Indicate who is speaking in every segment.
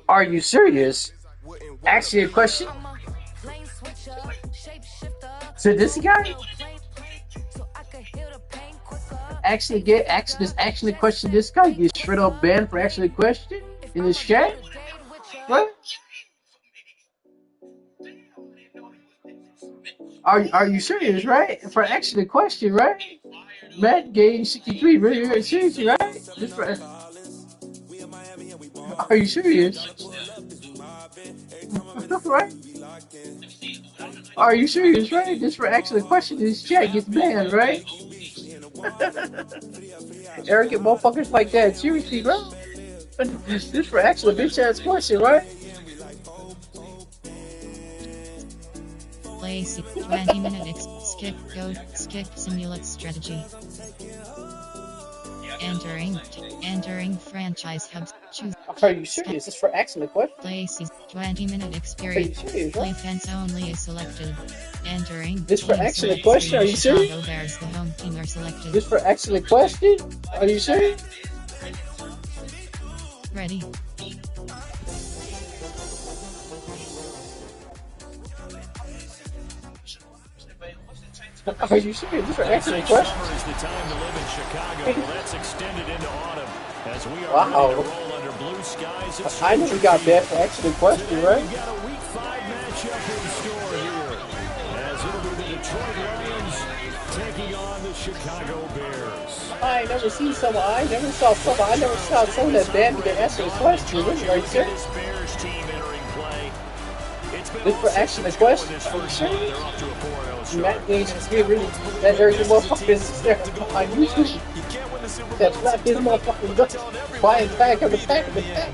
Speaker 1: Are you serious? Actually, a question. So this guy actually question. This guy gets straight up banned for actually question in his chat. What? Are you serious? Right? For actually question, right? Matt Gay 63. Really seriously, right? This for. Are you serious? Right? Are you serious? Right? Just for actually question this chat gets banned, right? Arrogant motherfuckers like that. Seriously, bro. This for actually bitch ass question, right?
Speaker 2: Play 20-minute skip code skip simulate strategy. Entering franchise hubs. Choose
Speaker 1: Are you serious? This for actually question.
Speaker 2: play 20-minute
Speaker 1: Are you
Speaker 2: experience.
Speaker 1: serious,
Speaker 2: Play
Speaker 1: right?
Speaker 2: fans only is selected. Entering
Speaker 1: This for
Speaker 2: team
Speaker 1: actually
Speaker 2: selects
Speaker 1: question. Are
Speaker 2: the
Speaker 1: you serious?
Speaker 2: Chicago Bears. The home team are selected.
Speaker 1: This for actually question. Are you serious?
Speaker 2: Ready?
Speaker 1: Are you serious? This for
Speaker 3: They
Speaker 1: actually
Speaker 3: say
Speaker 1: question.
Speaker 3: summer is the time to live in Chicago. Well, that's extended into autumn as we are ready to
Speaker 1: Wow.
Speaker 3: roll under blue skies at
Speaker 1: I never
Speaker 3: Soldier
Speaker 1: got banned
Speaker 3: Field.
Speaker 1: for actually question,
Speaker 3: Today
Speaker 1: right?
Speaker 3: we've got a Week 5 matchup in store here as it'll be the Detroit Lions taking on the Chicago Bears.
Speaker 1: I ain't never seen someone. I never saw someone. I never saw someone that banned me to answer a question. Really? Are you
Speaker 3: Look at
Speaker 1: serious?
Speaker 3: this Bears team entering play. It's been
Speaker 1: This
Speaker 3: all
Speaker 1: for actually
Speaker 3: systems go in
Speaker 1: question.
Speaker 3: this
Speaker 1: Are you
Speaker 3: first month. They're
Speaker 1: serious?
Speaker 3: off to a 4-0
Speaker 1: Matt
Speaker 3: start.
Speaker 1: Gage is really that arrogant motherfucker is there on YouTube. That's not his motherfucking guts. Buying tag of attack,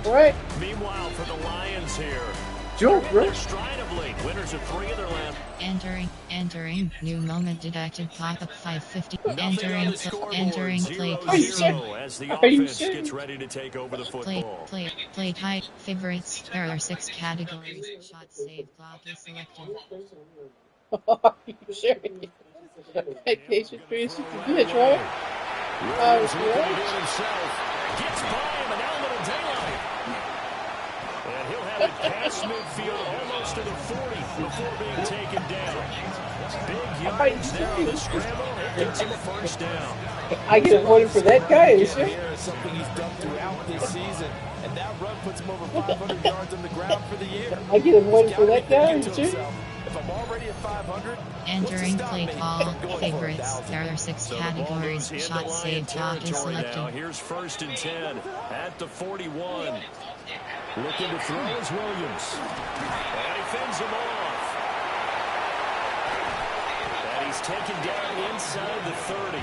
Speaker 1: right?
Speaker 3: Meanwhile, for the Lions here, they're
Speaker 1: Joke,
Speaker 3: in
Speaker 1: right?
Speaker 3: their stride of late. Winners of 3 of their last.
Speaker 2: Entering new moment detected pop-up 550.
Speaker 3: Nothing on the scoreboard.
Speaker 2: Entering play
Speaker 3: 0-0
Speaker 1: Are you
Speaker 2: console.
Speaker 1: serious?
Speaker 3: as the
Speaker 1: Are you
Speaker 3: offense gets
Speaker 1: serious?
Speaker 3: ready to take over the football.
Speaker 2: Play type favorites. There are 6 categories. Shot save block is selected.
Speaker 1: Are you serious? Matt Gage is pretty shit to bitch, right?
Speaker 3: Williams looking to do
Speaker 1: Right?
Speaker 3: it himself. Gets by him, and now a little daylight. And he'll have it past midfield, almost to the 40 before being taken down. Big
Speaker 1: Are you
Speaker 3: yardage there on the
Speaker 1: serious?
Speaker 3: scramble. It gets him a first down.
Speaker 1: I get avoided for that guy, is serious?
Speaker 4: Here is something he's done throughout this season, and that run puts him over 500 yards on the ground for the year.
Speaker 1: I get avoided
Speaker 4: He's
Speaker 1: for
Speaker 4: got to be
Speaker 1: that guy,
Speaker 4: thinking
Speaker 1: is
Speaker 4: to
Speaker 1: serious?
Speaker 4: himself, if I'm already at 500,
Speaker 2: Entering play call
Speaker 4: from going for
Speaker 2: favorites.
Speaker 4: 1,000?
Speaker 2: There are 6
Speaker 3: So the ball
Speaker 2: categories.
Speaker 3: goes into
Speaker 2: Shot
Speaker 3: Lion
Speaker 2: save block is
Speaker 3: territory now.
Speaker 2: selected.
Speaker 3: Here's 1st and 10 at the 41. Looking to throw is Williams. And he fends him off. And he's taken down inside the 30.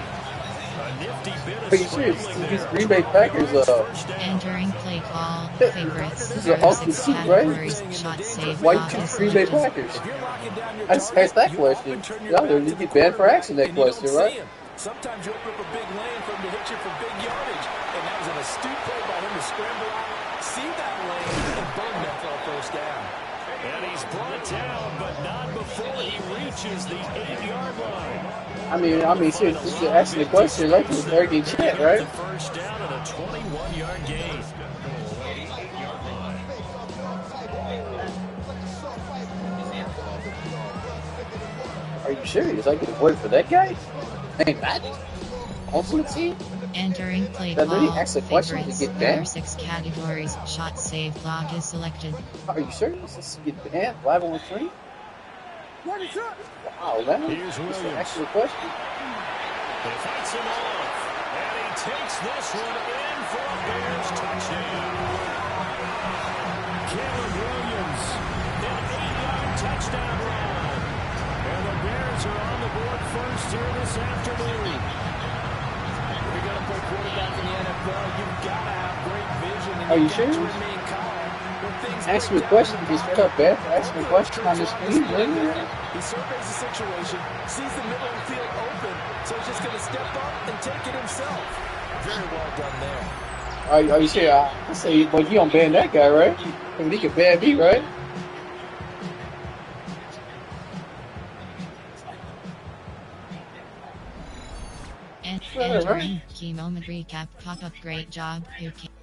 Speaker 3: A nifty bit of
Speaker 1: Are you serious?
Speaker 3: scrambling
Speaker 1: These
Speaker 3: there.
Speaker 1: Green Bay
Speaker 3: 12
Speaker 1: Packers,
Speaker 3: yards, first down.
Speaker 2: Entering play call favorites.
Speaker 1: this is
Speaker 2: There
Speaker 1: an
Speaker 2: are
Speaker 1: ugly
Speaker 2: 6
Speaker 1: team, right?
Speaker 2: categories. Shot save
Speaker 1: Why you
Speaker 2: block
Speaker 1: choose
Speaker 2: is
Speaker 1: Green Bay
Speaker 2: selected.
Speaker 1: Packers?
Speaker 4: If you're locking down your
Speaker 1: I just
Speaker 4: target,
Speaker 1: asked that
Speaker 4: you
Speaker 1: question.
Speaker 4: often turn your
Speaker 1: Y'all
Speaker 4: back
Speaker 1: literally
Speaker 4: to the
Speaker 1: get banned for
Speaker 4: quarterback,
Speaker 1: asking that
Speaker 4: and you don't
Speaker 1: question, right?
Speaker 4: see him. Sometimes you open up a big lane for him to hit you for big yardage, and that was an astute play by him to scramble out, see that lane, and burn that for a first down.
Speaker 3: And he's brought down, but not before he reaches the 8-yard line.
Speaker 1: Seriously, this is asking the question like this arrogant shit, right?
Speaker 3: The first down and a 21-yard gain.
Speaker 1: Are you serious? I get avoided for that guy? Ain't that? Also, let's see.
Speaker 2: Entering play
Speaker 1: That literally
Speaker 2: call
Speaker 1: asks a question to
Speaker 2: favorites.
Speaker 1: get
Speaker 2: There are
Speaker 1: banned?
Speaker 2: 6 categories. Shot save block is selected.
Speaker 1: Are you serious? This is get banned? 5-on-3? Wow, man.
Speaker 3: Here's
Speaker 1: This is
Speaker 3: Williams.
Speaker 1: actually a question.
Speaker 3: He fights him off. And he takes this one in for a Bears touchdown. Caleb Williams, an 8-yard touchdown run. And the Bears are on the board first here this afternoon.
Speaker 4: If you're going to play quarterback in the NFL, you've got to have great vision, and
Speaker 1: Are you
Speaker 4: you've got to
Speaker 1: serious?
Speaker 4: remain calm when things
Speaker 1: Ask
Speaker 4: break
Speaker 1: me a
Speaker 4: down
Speaker 1: question
Speaker 4: in
Speaker 1: to
Speaker 4: the
Speaker 1: get straight up banned for
Speaker 4: pocket.
Speaker 1: asking a question on the screen, really?
Speaker 4: He surveys the situation, sees the middle of the field open, so he's just going to step up and take it himself. Very well done there.
Speaker 1: Are you serious? I say, but you don't ban that guy, right? I mean, he can ban me, right?
Speaker 2: And
Speaker 1: Right, right.
Speaker 2: entering key moment recap pop-up. Great job.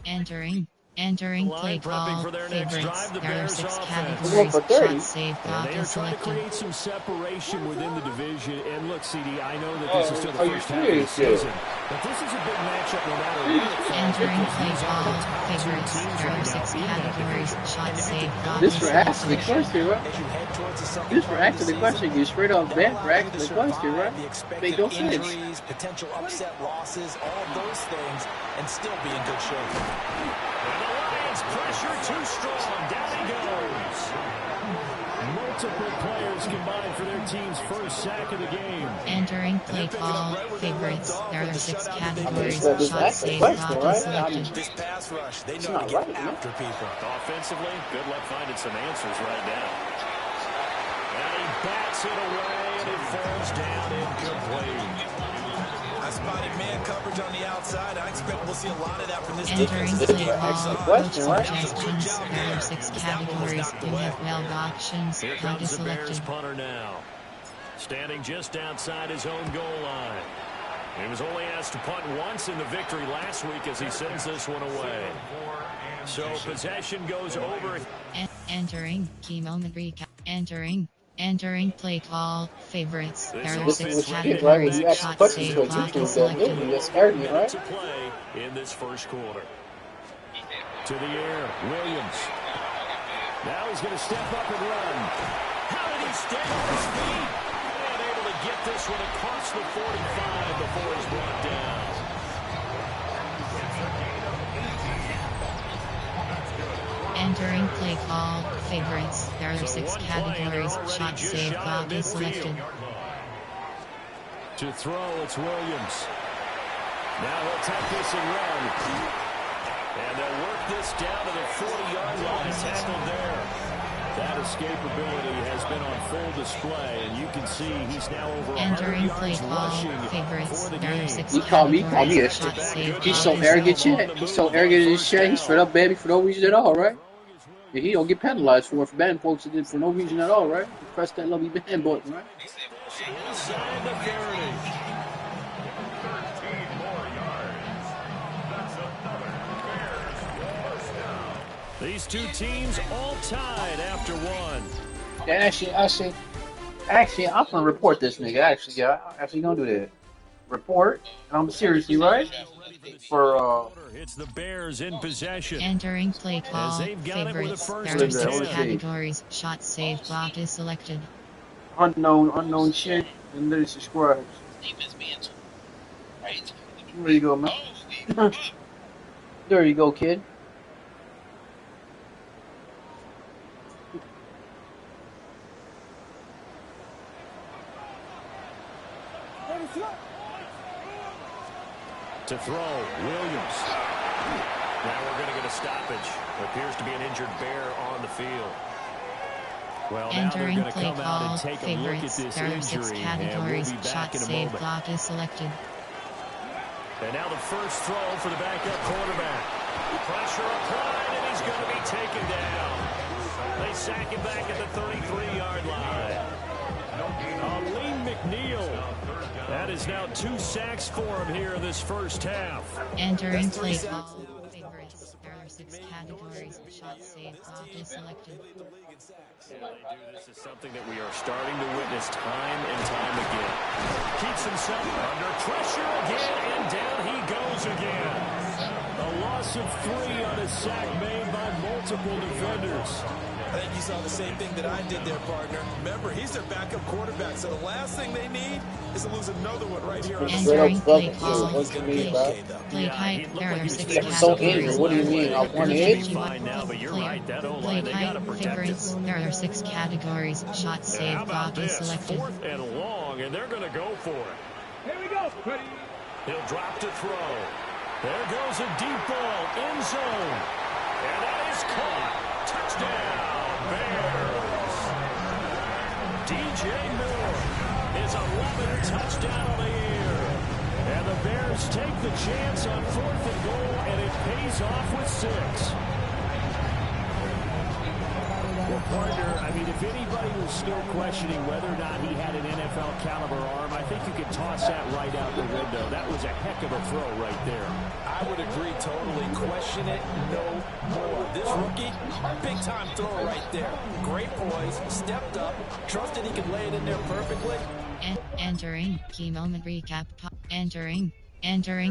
Speaker 2: Entering Entering play call, favorites, there are 6
Speaker 1: We're going
Speaker 2: categories,
Speaker 1: for 30.
Speaker 2: shot save,
Speaker 3: And
Speaker 2: block
Speaker 3: they are
Speaker 2: is
Speaker 3: trying to
Speaker 2: selected.
Speaker 3: create some separation within the division. And look, CD, I know that this is still the
Speaker 1: Are you
Speaker 3: first half of the
Speaker 1: serious?
Speaker 3: season, but this is a big matchup no matter where it falls.
Speaker 2: Entering
Speaker 3: because
Speaker 2: play
Speaker 3: these are
Speaker 2: call,
Speaker 3: the top two
Speaker 2: favorites,
Speaker 3: teams
Speaker 2: there
Speaker 3: right
Speaker 2: are
Speaker 3: now
Speaker 2: 6
Speaker 3: in that
Speaker 2: categories,
Speaker 3: division.
Speaker 2: shot save, block
Speaker 1: This
Speaker 2: is
Speaker 1: for asking the
Speaker 2: selected.
Speaker 1: question, right?
Speaker 4: As you head towards the second
Speaker 1: This for
Speaker 4: part of
Speaker 1: asking the
Speaker 4: season,
Speaker 1: question. You straight off
Speaker 4: they'll
Speaker 1: bat
Speaker 4: allow
Speaker 1: for
Speaker 4: you
Speaker 1: asking
Speaker 4: to
Speaker 1: the question,
Speaker 4: survive
Speaker 1: right?
Speaker 4: the expected
Speaker 1: Make no sense.
Speaker 4: injuries, potential upset losses, all of those things, and still be in good shape.
Speaker 3: And the Lions pressure too strong. Down he goes. Multiple players combined for their team's first sack of the game.
Speaker 2: Entering play call, favorites, there are 6 categories,
Speaker 1: But this
Speaker 2: shot
Speaker 1: asking
Speaker 2: save,
Speaker 1: question,
Speaker 2: block is
Speaker 1: right?
Speaker 2: selected.
Speaker 4: This pass rush, they
Speaker 1: It's
Speaker 4: know how
Speaker 1: not
Speaker 4: to get
Speaker 1: right, man.
Speaker 4: after people.
Speaker 3: Offensively, good luck finding some answers right now. And he bats it away, and it falls down incomplete.
Speaker 4: I spotted man coverage on the outside. I expect we'll see a lot of that from this
Speaker 2: Entering
Speaker 4: defense.
Speaker 2: play
Speaker 1: for
Speaker 2: call,
Speaker 1: asking the
Speaker 2: coach
Speaker 1: question, right?
Speaker 2: suggestions, there are 6 categories, you have 12 options,
Speaker 3: Here
Speaker 2: punt
Speaker 3: comes
Speaker 2: is
Speaker 3: the Bears
Speaker 2: selected.
Speaker 3: punter now. Standing just outside his own goal line. He was only asked to punt once in the victory last week as he sends this one away. So possession goes over.
Speaker 2: Entering key moment recap. Entering play call, favorites, there are
Speaker 1: This is
Speaker 2: 6
Speaker 1: what you get, right? When
Speaker 2: categories,
Speaker 1: you ask
Speaker 2: shot
Speaker 1: questions
Speaker 2: save,
Speaker 1: to a
Speaker 2: block is
Speaker 1: YouTube that
Speaker 2: selected.
Speaker 1: video, that's arrogant, right?
Speaker 3: To play in this first quarter. To the air, Williams. Now he's going to step up and run. How did he stay on his feet? And able to get this one across the 45 before he's brought down.
Speaker 2: Entering play call, favorites, there are 6 categories, shot save, block is selected.
Speaker 3: To throw, it's Williams. Now he'll take this and run. And they'll work this down to the 40-yard line. Tackled there. That escapability has been on full display, and you can see he's now over 100
Speaker 2: Entering play
Speaker 3: yards
Speaker 2: call,
Speaker 3: rushing
Speaker 2: favorites,
Speaker 3: for the
Speaker 2: there are
Speaker 3: game.
Speaker 2: 6
Speaker 1: He called me
Speaker 2: categories,
Speaker 1: a
Speaker 2: shot save,
Speaker 1: he's
Speaker 2: block
Speaker 1: so
Speaker 2: is
Speaker 1: arrogant
Speaker 2: selected.
Speaker 1: shit. He's so arrogant in his shit. He's straight up banning for no reason at all, right? And he don't get penalized for banning folks for no reason at all, right? He press that lovely ban button, right?
Speaker 3: Inside the 30. These two teams all tied after one.
Speaker 1: Yeah, actually, I'm gonna report this nigga. Actually, yeah, I'm actually gonna do that. Report, and I'm seriously right. For
Speaker 3: It's the Bears in possession.
Speaker 2: Entering play call,
Speaker 3: they've got it with a
Speaker 2: favorites,
Speaker 3: first
Speaker 2: there are
Speaker 3: and
Speaker 2: 6
Speaker 3: 10.
Speaker 2: categories, shot save, block is selected.
Speaker 1: unknown shit, and then subscribes. There you go, man. There you go, kid.
Speaker 3: To throw, Williams. Now we're going to get a stoppage. There appears to be an injured Bear on the field. Well, now they're
Speaker 2: Entering
Speaker 3: going to
Speaker 2: play
Speaker 3: come out
Speaker 2: call,
Speaker 3: and take a look at
Speaker 2: favorites,
Speaker 3: this
Speaker 2: there are 6
Speaker 3: injury, and we'll
Speaker 2: categories,
Speaker 3: be back
Speaker 2: shot
Speaker 3: in a
Speaker 2: save,
Speaker 3: moment.
Speaker 2: block is selected.
Speaker 3: And now the first throw for the backup quarterback. Pressure applied, and he's going to be taken down. They sack him back at the 33-yard line. Aleem McNeil. That is now 2 sacks for him here in this first half.
Speaker 2: Entering play call, favorites, there are 6 categories, shot save, block is selected.
Speaker 3: This is something that we are starting to witness time and time again. Keeps himself under pressure again, and down he goes again. A loss of 3 on a sack made by multiple defenders.
Speaker 4: I think you saw the same thing that I did there, partner. Remember, he's their backup quarterback, so the last thing they need is to lose another one right here on the
Speaker 2: Entering play
Speaker 1: fucking
Speaker 2: call,
Speaker 1: shit. What do you mean, bro?
Speaker 2: play type, there are 6
Speaker 1: Yeah, he's so
Speaker 2: categories.
Speaker 1: angry. What do you mean? I want it.
Speaker 3: Fine now, but you're right. That
Speaker 2: Play
Speaker 3: O-line, they got to
Speaker 2: type,
Speaker 3: protect
Speaker 2: favorites,
Speaker 3: it.
Speaker 2: there are 6 categories, shot
Speaker 3: How
Speaker 2: save,
Speaker 3: about
Speaker 2: block is
Speaker 3: this?
Speaker 2: selected.
Speaker 3: 4th and long, and they're going to go for it.
Speaker 5: Here we go. Ready?
Speaker 3: He'll drop to throw. There goes a deep ball, end zone. And that is caught. Touchdown, Bears. DJ Moore is 11th touchdown of the year. And the Bears take the chance on 4th and goal, and it pays off with 6. Well, partner, I mean, mean, if anybody was still questioning whether or not he had an NFL caliber arm, I think you could toss that right out the window. That was a heck of a throw right there.
Speaker 4: I would agree totally. Question it no more. This rookie, big time throw right there. Great poise, stepped up, trusted he could lay it in there perfectly.
Speaker 2: Entering key moment recap. Entering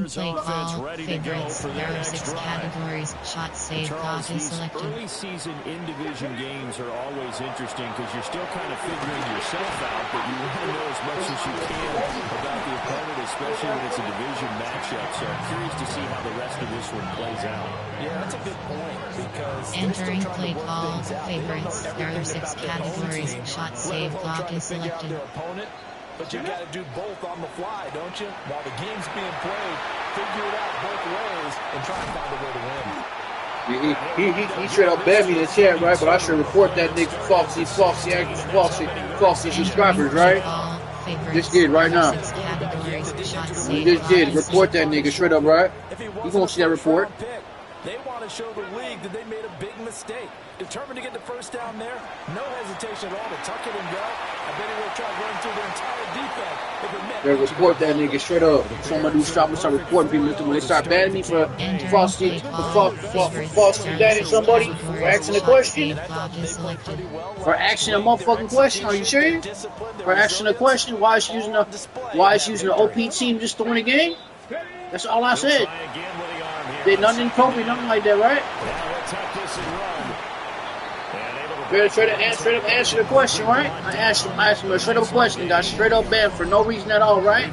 Speaker 2: play call. Favorites. There are 6 categories. Shot, save, block is selected.
Speaker 3: Early season in-division games are always interesting because you're still kind of figuring yourself out, but you want to know as much as you can about the opponent, especially when it's a division matchup. So I'm curious to see how the rest of this one plays out.
Speaker 4: Yeah, that's a good point because
Speaker 2: entering play call. Favorites. There are 6 categories. Shot, save, block is selected.
Speaker 4: But you got to do both on the fly, don't you? While the game's being played, figure it out both ways and try and find a way to win.
Speaker 1: He straight up banned me in the chat, right? But I should report that nigga falsy subscribers, right? Just did right now. We just did. Report that nigga straight up, right? You gonna see that report?
Speaker 4: They want to show the league that they made a big mistake. Determined to get the first down there. No hesitation at all to tuck it and go. I bet he will try running through the entire defense if it meant.
Speaker 1: They report that nigga straight up. Somebody who start reporting people when they start banning me for falsely banning somebody for asking a question. For asking a motherfucking question. Are you serious? For asking a question, why is using the OP team just to win a game? That's all I said. Did nothing inappropriate, nothing like that, right? Straight up answer the question, right? I asked him a straight up question, got straight up banned for no reason at all, right?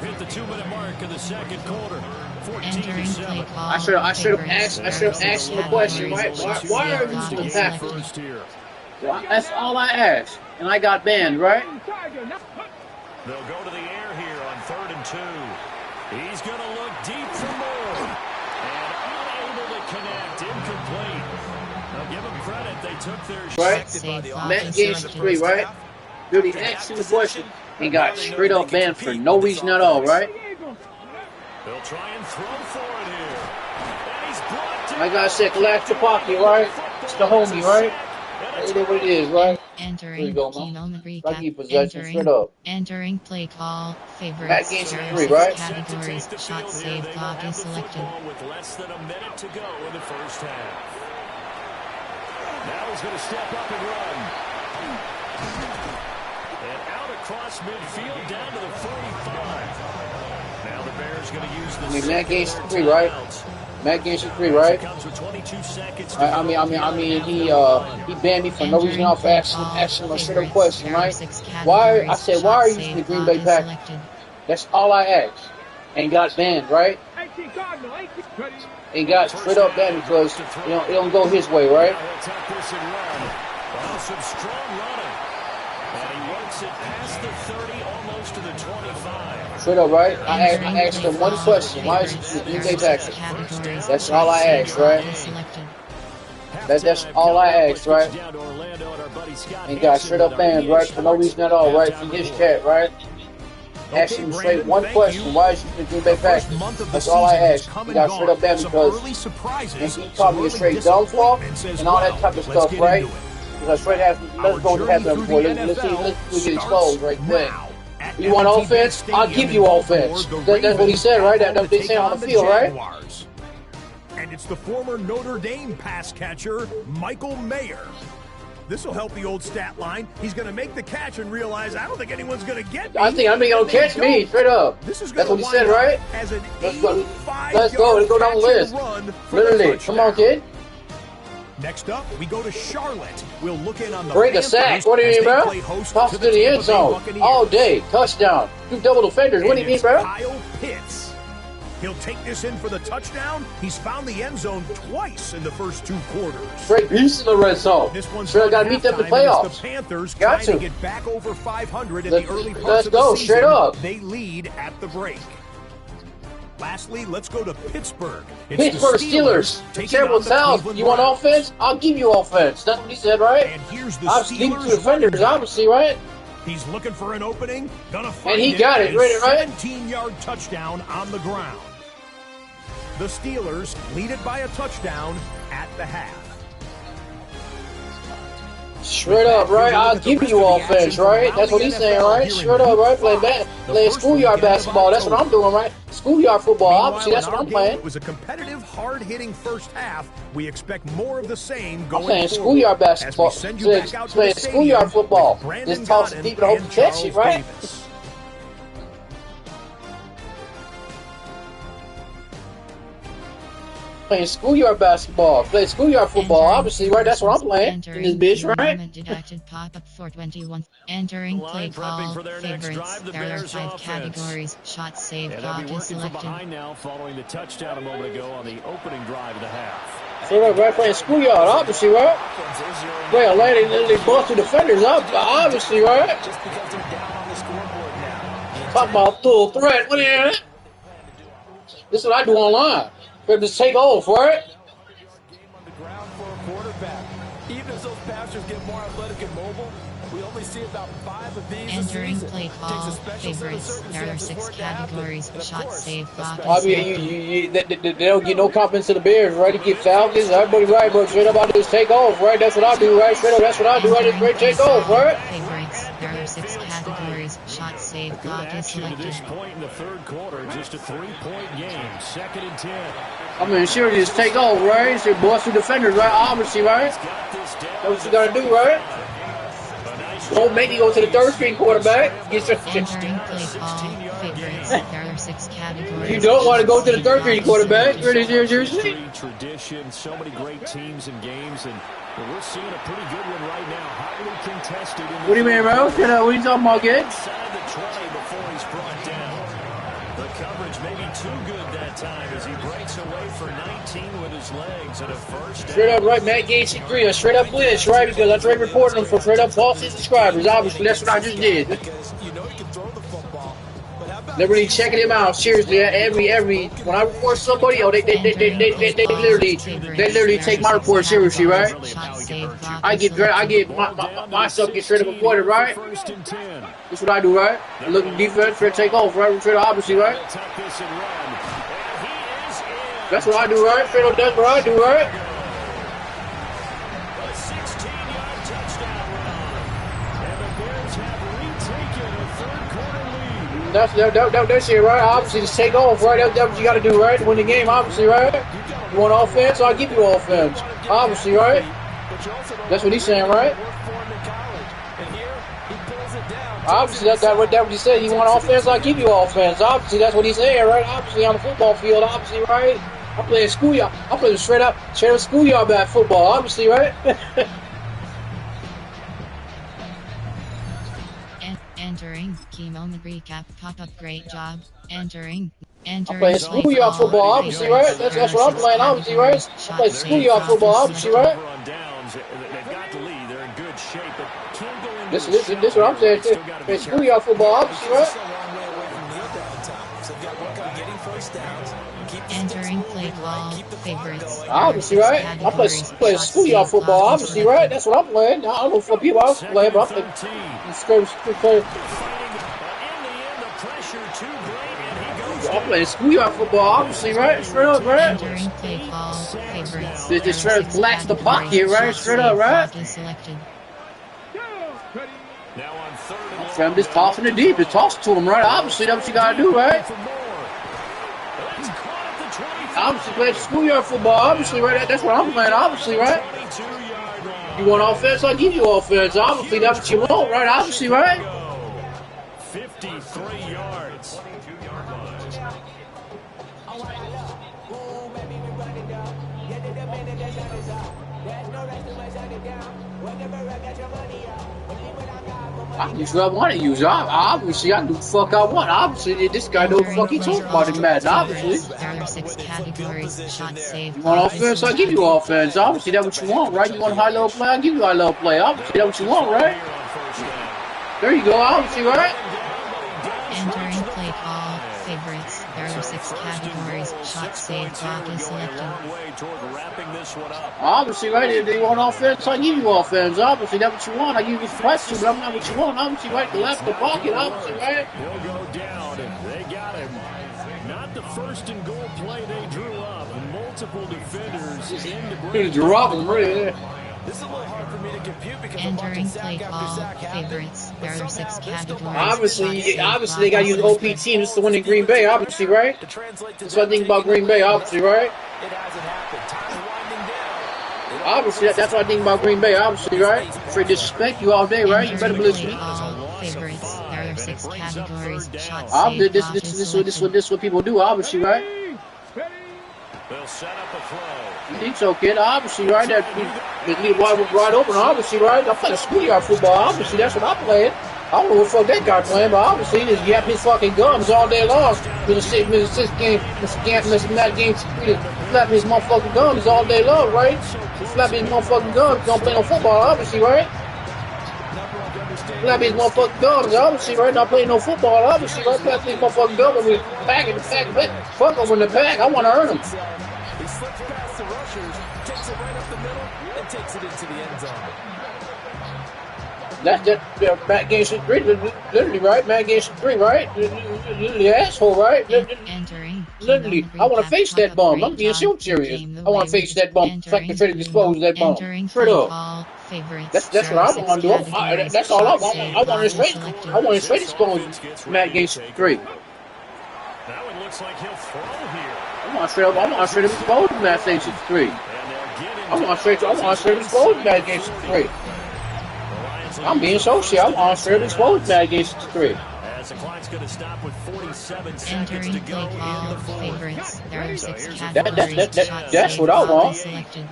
Speaker 1: I should have asked him the question, right? Why are you using the Packers? Well, that's all I asked, and I got banned, right?
Speaker 3: They'll go to the air here on 3rd and 2. He's going to look deep for more, and unable to connect, incomplete. Now give them credit, they took their
Speaker 1: right. Matt gains 3, right? Really asked him the question and got straight up banned for no reason at all, right?
Speaker 3: They'll try and throw for it here. And he's blocked.
Speaker 1: Like I said, collapse the pocket, right? It's the homie, right? It is what it is, right?
Speaker 2: Entering key moment recap.
Speaker 1: Possession straight up.
Speaker 2: Entering play call. Favorites.
Speaker 1: Matt gains 3, right?
Speaker 2: Categories. Shot, save, block is selected.
Speaker 3: With less than a minute to go in the first half. Now he's going to step up and run. And out across midfield down to the 45. Now the Bears going to use the
Speaker 1: Matt gains 3, right? Matt gains 3, right? I mean, he banned me for no reason off asking him a straight up question, right? Why? I said, why are you using the Green Bay Packers? That's all I asked, and got banned, right? And got straight up banned because it don't go his way, right?
Speaker 3: Some strong running, and he works it past the 30, almost to the 25.
Speaker 1: Straight up, right? I asked him one question. Why is he the Green Bay Packers? That's all I asked, right? That's all I asked, right? And got straight up banned, right? For no reason at all, right? From his chat, right? Asked him straight one question. Why is he the Green Bay Packers? That's all I asked. He got straight up banned because and he called me a straight downfall and all that type of stuff, right? Because straight after, let's go to happen before. Let's get exposed right quick. You want offense? I'll give you offense. That's what he said, right? That's what they say on the field, right?
Speaker 5: And it's the former Notre Dame pass catcher, Michael Mayer. This will help the old stat line. He's going to make the catch and realize, I don't think anyone's going to get me.
Speaker 1: I think going to catch me, straight up. That's what he said, right? Let's go. Let's go down the list. Literally. Come on, kid.
Speaker 5: Next up, we go to Charlotte. We'll look in on the
Speaker 1: break a sack. What do you mean, bro? Toss it to the end zone all day. Touchdown. 2 double defenders. What do you mean, bro?
Speaker 5: Kyle Pitts. He'll take this in for the touchdown. He's found the end zone twice in the first 2 quarters.
Speaker 1: Straight beast in the red zone. Sure, got to meet them in the playoffs.
Speaker 5: The Panthers
Speaker 1: got to
Speaker 5: get back over 500 in the early parts
Speaker 1: let's
Speaker 5: of the
Speaker 1: go
Speaker 5: season.
Speaker 1: straight up.
Speaker 5: They lead at the break. Lastly, let's go to Pittsburgh.
Speaker 1: It's Pittsburgh Steelers. Terrible South. You want offense? I'll give you offense. That's what he said, right?
Speaker 5: And here's the
Speaker 1: I'm speaking to defenders, obviously, right?
Speaker 5: He's looking for an opening. Gonna find
Speaker 1: and he got it, right?
Speaker 5: 17-yard touchdown on the ground. The Steelers lead it by a touchdown at the half.
Speaker 1: Straight up, right? I'll give you offense, right? That's what he's saying, right? Straight up, right? Playing schoolyard basketball. That's what I'm doing, right? Schoolyard football. Obviously, that's what I'm playing.
Speaker 5: It was a competitive, hard-hitting first half. We expect more of the same going
Speaker 1: I'm playing
Speaker 5: forward.
Speaker 1: schoolyard basketball.
Speaker 5: As we send you back out to the
Speaker 1: schoolyard football.
Speaker 5: Brandon
Speaker 1: Just toss it deep and hope you catch it, right? Playing schoolyard basketball, playing schoolyard football, obviously, right? That's what I'm playing in this bitch, right?
Speaker 2: Deducted pop-up for 21. Entering play call, favorites. There are 5 categories. Shot save, clock is selected.
Speaker 3: Now following the touchdown a moment ago on the opening drive of the half.
Speaker 1: Straight up, right? Playing schoolyard, obviously, right? Playing lane, they bust through defenders, obviously, right? Talk about full threat. What is it? This is what I do online. Just take off, right?
Speaker 4: Even as those passers get more athletic and mobile, we only see about 5 of these.
Speaker 2: Entering play call, favorites. There are 6 categories. Shot save, clock
Speaker 1: I
Speaker 2: is
Speaker 1: mean, they don't get no confidence to the Bears, right? You get Falcons, everybody right, but straight up I just take off, right? That's what I do, right? Straight up, that's what I do. I just straight take off, right?
Speaker 2: Favorites. There are 6 categories. Shot save, clock is selected.
Speaker 3: At this point in the third quarter, just a 3-point game. 2nd and 10.
Speaker 1: I mean, sure, just take off, right? So bust through defenders, right? Obviously, right? That's what you gotta do, right? Don't make me go to the third string quarterback.
Speaker 2: Entering play call, favorites. There are 6 categories.
Speaker 1: You don't want to go to the third string quarterback. Really, seriously?
Speaker 3: Tradition, so many great teams and games, and we're seeing a pretty good one right now. Highly contested.
Speaker 1: What do you mean, bro? What are you talking about, kid?
Speaker 3: Inside the 20 before he's brought down. The coverage may be too good that time as he breaks away for 19 with his legs and a first down.
Speaker 1: Straight up, right? Matt Gates agreed. A straight up blitz, right? Because I tried reporting them for straight up false subscribers. Obviously, that's what I just did. Literally checking him out. Seriously, every when I report somebody, they literally take my report seriously, right? I get my stuff get straight up reported, right? That's what I do, right? I look at defense, try to take off, right? Straight up, obviously, right? That's what I do, right? Straight up, that's what I do, right? That's it, right? Obviously, just take off, right? That's what you got to do, right? To win the game, obviously, right? You want offense? I'll give you offense. Obviously, right? That's what he's saying, right? Obviously, that's what he said. You want offense? I'll give you offense. Obviously, that's what he's saying, right? Obviously, on the football field, obviously, right? I'm playing schoolyard. I'm playing straight up schoolyard back football, obviously, right?
Speaker 2: Entering key moment recap pop-up. Great job. Entering
Speaker 1: I'm playing schoolyard football, obviously, right? That's what I'm playing, obviously, right? I'm playing schoolyard football, obviously, right? This is what I'm saying. Playing schoolyard football, obviously, right?
Speaker 2: Entering play call, favorites.
Speaker 1: Obviously, right? I'm playing schoolyard football, obviously, right? That's what I'm playing. I don't know for people else playing, but I'm playing. I'm playing schoolyard football, obviously, right? Straight up, right?
Speaker 2: Entering play call, favorites.
Speaker 1: Just straight up collapse the pocket, right? Straight up, right? I'm just tossing it deep. Just toss it to him, right? Obviously, that's what you gotta do, right? Obviously, playing schoolyard football, obviously, right? That's what I'm playing, obviously, right? You want offense? I'll give you offense. Obviously, that's what you want, right? Obviously, right?
Speaker 3: 53 yards.
Speaker 1: I can use what I want to use. Obviously, I can do the fuck I want. Obviously, this guy know what the fuck he talking about in Madden, obviously.
Speaker 2: There are 6 categories. Shot save.
Speaker 1: You want offense? I'll give you offense. Obviously, that's what you want, right? You want high-level play? I'll give you high-level play. Obviously, that's what you want, right? There you go, obviously, right?
Speaker 2: Entering play call, favorites. There are 6 categories. Shot save, clock is selected.
Speaker 1: Obviously, right? If they want offense, I'll give you offense. Obviously, that's what you want. I give you question, but I'm not what you want. Obviously, right? The left, the pocket, obviously, right?
Speaker 3: He'll go down, and they got him. Not the first and goal play they drew up. Multiple defenders in the break.
Speaker 1: Drop him, really.
Speaker 4: This is a little hard for me to compute because I'm watching
Speaker 2: Entering
Speaker 4: sack
Speaker 2: play
Speaker 4: after
Speaker 2: call,
Speaker 4: sack happen.
Speaker 2: favorites,
Speaker 4: But
Speaker 2: there are 6
Speaker 4: somehow this still
Speaker 2: categories.
Speaker 4: bothers me.
Speaker 1: Obviously, they got to use OPT just to win in Green Bay, obviously, right?
Speaker 4: To translate to
Speaker 1: That's what I
Speaker 4: them
Speaker 1: think about
Speaker 4: taking
Speaker 1: Green
Speaker 4: the
Speaker 1: Bay,
Speaker 4: lead.
Speaker 1: obviously, right?
Speaker 4: It hasn't happened. Time winding down.
Speaker 1: Obviously, that's what I think about Green Bay, obviously, right? For disrespect you all day, right? You better
Speaker 2: Entering
Speaker 1: believe
Speaker 2: play
Speaker 1: me.
Speaker 2: call, favorites, there are 6 categories. Shot
Speaker 1: Obviously,
Speaker 2: saved, golf is selected.
Speaker 1: this is what people do, obviously, right?
Speaker 3: They'll set up a throw.
Speaker 1: You think so, kid? Obviously, right? That leave wide open, obviously, right? I'm playing schoolyard football, obviously. That's what I'm playing. I don't know what the fuck that guy playing, but obviously he just yap his fucking gums all day long. Mr. Matt Game flapping his motherfucking gums all day long, right? Flapping his motherfucking gums. Don't play no football, obviously, right? Flapping his motherfucking gums, obviously, right? Not playing no football, obviously, right? Flapping his motherfucking gums and we packing the pack. Fuck over in the pack. I want to earn him.
Speaker 4: He slips past the rushers, takes it right up the middle, and takes it into the end zone.
Speaker 1: That's that Matt Game 3, literally, right? Matt Game 3, right? Literally asshole, right?
Speaker 2: Entering.
Speaker 1: Literally, I want to face that bum. I'm being so serious. I want to face that bum. So I can try to dispose of that bum. Straight up. That's what I want to do. That's all I want. I want to straight expose Matt Game 3.
Speaker 3: Now it looks like he'll throw here.
Speaker 1: I want to straight expose Matt Game 3. I want to straight expose Matt Game 3. I'm being so serious. I want to straight expose Matt Game 3.
Speaker 3: As the clock's going to stop with 47 seconds
Speaker 2: Entering
Speaker 3: to
Speaker 2: play
Speaker 3: go in
Speaker 2: call,
Speaker 3: the fourth.
Speaker 2: favorites, there are 6 categories.
Speaker 1: That's what I want.
Speaker 2: Selected.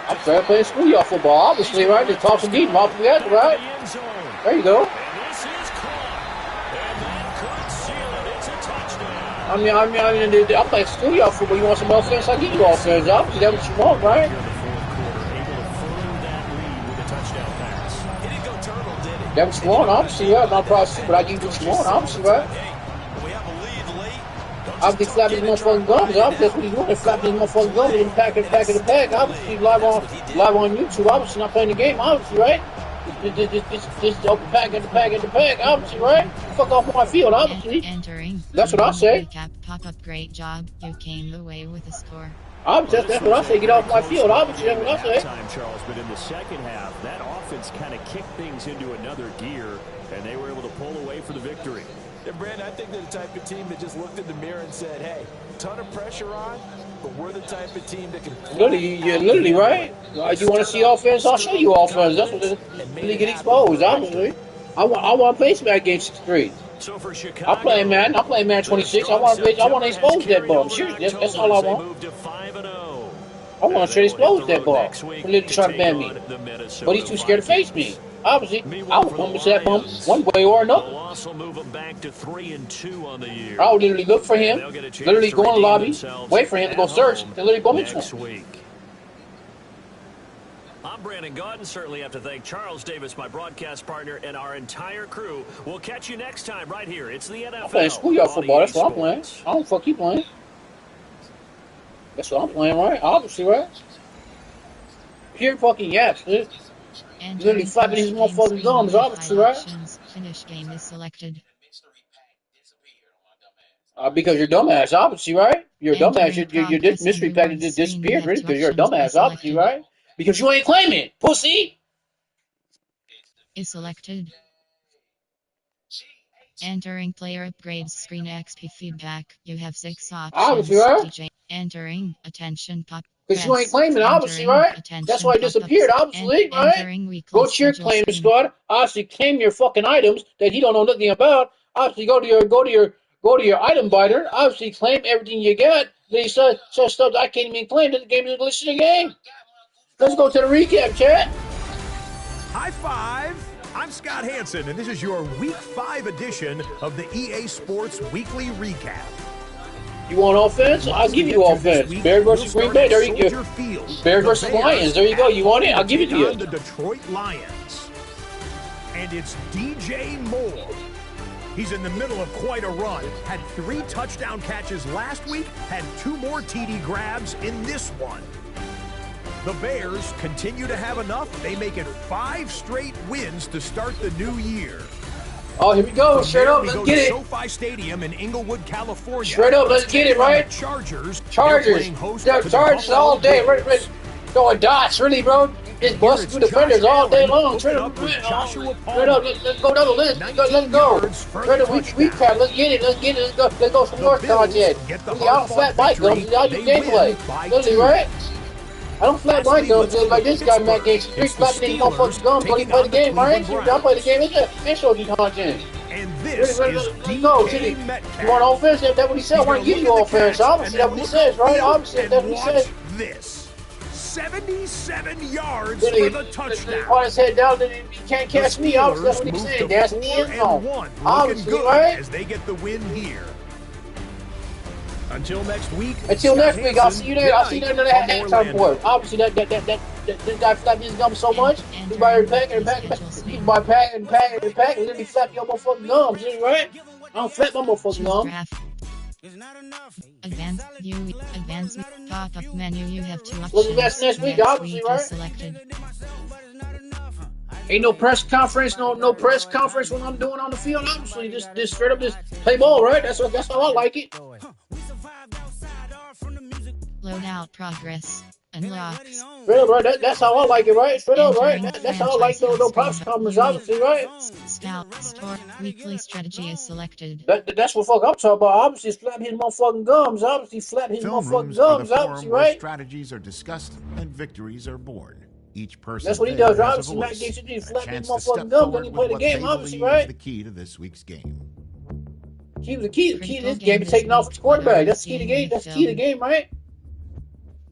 Speaker 1: I'm trying to play schoolyard football, obviously, right? Just toss some deep off the edge, right? There you go.
Speaker 3: And this is caught. And that could seal it. It's a touchdown.
Speaker 1: I play schoolyard football. You want some offense? I give you offense. Obviously, that's what you want, right?
Speaker 3: Here in the fourth quarter, able to further that lead with a touchdown pass.
Speaker 4: He didn't go turtle, did he?
Speaker 1: That's what you want, obviously, right? Not probably, but I give you what you want, obviously, right?
Speaker 4: We have a lead late.
Speaker 1: I'll be flapping his motherfucking gums. Obviously, that's what he's doing. Flapping his motherfucking gums and packing the pack. Obviously, live on YouTube. Obviously, not playing the game. Obviously, right? This open pack and the pack. Obviously, right? Fuck off my field. Obviously,
Speaker 2: Entering.
Speaker 1: that's what I say.
Speaker 2: Recap pop-up. Great job. You came away with a score.
Speaker 1: Obviously, that's what I say. Get off my field. Obviously, that's what I say.
Speaker 3: Time, Charles, but in the second half, that offense kind of kicked things into another gear, and they were able to pull away for the victory.
Speaker 4: Yeah, Brandon, I think they're the type of team that just looked in the mirror and said, hey, ton of pressure on, but we're the type of team that can...
Speaker 1: Literally, right? You want to see offense? I'll show you offense. That's what they get exposed, obviously. I want to play Smack Game 63.
Speaker 3: So for Chicago,
Speaker 1: I'm playing man 26. I want to expose that bum. Seriously, that's all I want. I want to straight expose that ball. Let him try to ban me. But he's too scared to face me. Obviously, I will pump that bum one way or another.
Speaker 3: They'll also move him back to 3-2 on the year.
Speaker 1: I'll literally look for him, literally go in the lobby, wait for him to go search, and literally bump into him.
Speaker 3: I'm Brandon Gaudin. Certainly have to thank Charles Davis, my broadcast partner, and our entire crew. We'll catch you next time right here. It's the NFL.
Speaker 1: I'm playing schoolyard football. That's what I'm playing. I don't fuck you playing. That's what I'm playing, right? Obviously, right? Pure fucking yaps, dude. Literally flapping his motherfucking gums, obviously, right?
Speaker 2: Finish game is selected.
Speaker 1: Because you're dumbass, obviously, right? You're a dumbass. Your mystery package just disappeared, really, because you're a dumbass, obviously, right? Because you ain't claiming, pussy.
Speaker 2: Is selected. Entering player upgrades screen XP feedback. You have 6 options.
Speaker 1: Obviously, right?
Speaker 2: DJ. Entering attention pop.
Speaker 1: Because you ain't claiming, obviously, right? That's why it disappeared, obviously, right? Go to your claim squad. Obviously, claim your fucking items that you don't know nothing about. Obviously, go to your item binder. Obviously, claim everything you got. They said stuff I can't even claim that the game is glitched in the game. Let's go to the recap, chat.
Speaker 5: High five. I'm Scott Hansen, and this is your Week 5 edition of the EA Sports Weekly Recap.
Speaker 1: You want offense? I'll give you offense. Bears versus Green Bay. There you go. Bears versus Lions. There you go. You want it? I'll give it to you.
Speaker 5: The Detroit Lions. And it's DJ Moore. He's in the middle of quite a run. Had 3 touchdown catches last week. Had 2 more TD grabs in this one. The Bears continue to have enough. They make it 5 straight wins to start the new year.
Speaker 1: Oh, here we go.
Speaker 5: From
Speaker 1: Straight
Speaker 5: there,
Speaker 1: up.
Speaker 5: we
Speaker 1: Let's
Speaker 5: go
Speaker 1: get
Speaker 5: to
Speaker 1: it.
Speaker 5: SoFi Stadium in Inglewood, California.
Speaker 1: Straight up. Let's
Speaker 5: It's
Speaker 1: get it,
Speaker 5: taking on the
Speaker 1: right?
Speaker 5: Chargers. They're
Speaker 1: Chargers.
Speaker 5: playing host
Speaker 1: Yeah,
Speaker 5: to the
Speaker 1: Chargers
Speaker 5: Buffalo
Speaker 1: all day.
Speaker 5: Bills.
Speaker 1: Throwing dots, really, bro.
Speaker 5: And
Speaker 1: Just
Speaker 5: here
Speaker 1: busting
Speaker 5: it's
Speaker 1: through
Speaker 5: Josh
Speaker 1: defenders all day
Speaker 5: Allen
Speaker 1: long.
Speaker 5: hooking up with Joshua
Speaker 1: Straight up.
Speaker 5: Palmer.
Speaker 1: Let's go down the list. Let's
Speaker 5: 19
Speaker 1: go.
Speaker 5: yards for
Speaker 1: Straight
Speaker 5: the
Speaker 1: up. We
Speaker 5: touchdown.
Speaker 1: crap. Let's get it. Let's go some
Speaker 5: The
Speaker 1: more
Speaker 5: Bills
Speaker 1: content.
Speaker 5: get the
Speaker 1: Really, I don't
Speaker 5: hard-fought
Speaker 1: flat Mike
Speaker 5: victory.
Speaker 1: Gums. Y'all
Speaker 5: They
Speaker 1: do gameplay.
Speaker 5: win by
Speaker 1: Literally,
Speaker 5: 2.
Speaker 1: right? I don't flat Mike
Speaker 5: Lastly,
Speaker 1: Gums
Speaker 5: let's go
Speaker 1: like
Speaker 5: to
Speaker 1: this guy Matt
Speaker 5: Pittsburgh.
Speaker 1: Gates. Street
Speaker 5: It's the
Speaker 1: flapping his motherfucking
Speaker 5: Steelers
Speaker 1: gums when he
Speaker 5: taking
Speaker 1: play
Speaker 5: on
Speaker 1: the
Speaker 5: the
Speaker 1: game, right?
Speaker 5: Cleveland
Speaker 1: Y'all play the
Speaker 5: Browns.
Speaker 1: game. It's show you content.
Speaker 5: And this
Speaker 1: Ready,
Speaker 5: is
Speaker 1: let's go.
Speaker 5: DK
Speaker 1: You
Speaker 5: Metcalf.
Speaker 1: want offense? That's what he said. I
Speaker 5: He's
Speaker 1: want
Speaker 5: gonna
Speaker 1: to give
Speaker 5: look
Speaker 1: you
Speaker 5: at the
Speaker 1: offense.
Speaker 5: catch
Speaker 1: Obviously,
Speaker 5: and
Speaker 1: that's what
Speaker 5: then
Speaker 1: he
Speaker 5: look
Speaker 1: says, right?
Speaker 5: upfield
Speaker 1: Obviously,
Speaker 5: and
Speaker 1: that's what he
Speaker 5: watch
Speaker 1: says.
Speaker 5: this. 77 yards
Speaker 1: Really,
Speaker 5: for the touchdown.
Speaker 1: on his head down, he can't catch me. Obviously, that's what he's
Speaker 5: Move
Speaker 1: saying.
Speaker 5: to
Speaker 1: That's the end
Speaker 5: 4-1,
Speaker 1: zone.
Speaker 5: looking
Speaker 1: Obviously,
Speaker 5: good
Speaker 1: right?
Speaker 5: as they get the win here. Until next week.
Speaker 1: Until
Speaker 5: Scott
Speaker 1: next week, I'll
Speaker 5: Hansen,
Speaker 1: see you there. I'll see you there in the
Speaker 5: from
Speaker 1: halftime
Speaker 5: Orlando.
Speaker 1: for it. Obviously, this guy flapped his gums so much. He buy her pack and pack. He buy pack and pack and pack. And then he flap your motherfucking gums, right? I don't flap my motherfucking gums.
Speaker 2: Advanced pop-up menu. You have 2 options.
Speaker 1: What's the best next week? Obviously, right?
Speaker 2: Selected.
Speaker 1: Ain't no press conference, no press conference when I'm doing on the field. Obviously, just straight up, just play ball, right? That's how I like it.
Speaker 2: Loadout progress. Unlocked.
Speaker 1: Straight up, right? That's how I like it, right? Straight up, right? That's how I like no press conference, obviously, right?
Speaker 2: Scout store weekly strategy is selected.
Speaker 1: That's what fuck I'm talking about. Obviously, flap his motherfucking gums. Obviously, flap his motherfucking gums. Obviously, right?
Speaker 6: Strategies are discussed and victories are born. Each person
Speaker 1: That's what he does.
Speaker 6: has
Speaker 1: Obviously,
Speaker 6: a
Speaker 1: Matt
Speaker 6: voice,
Speaker 1: Gates, he
Speaker 6: a
Speaker 1: flap his
Speaker 6: chance to
Speaker 1: motherfucking
Speaker 6: step
Speaker 1: gums when he
Speaker 6: forward
Speaker 1: play
Speaker 6: with
Speaker 1: the
Speaker 6: what
Speaker 1: game.
Speaker 6: they
Speaker 1: Obviously,
Speaker 6: believe is
Speaker 1: right?
Speaker 6: the key to this week's game.
Speaker 1: The key to this game is taking off his quarterback. That's the key to the game. That's the key to the game, right?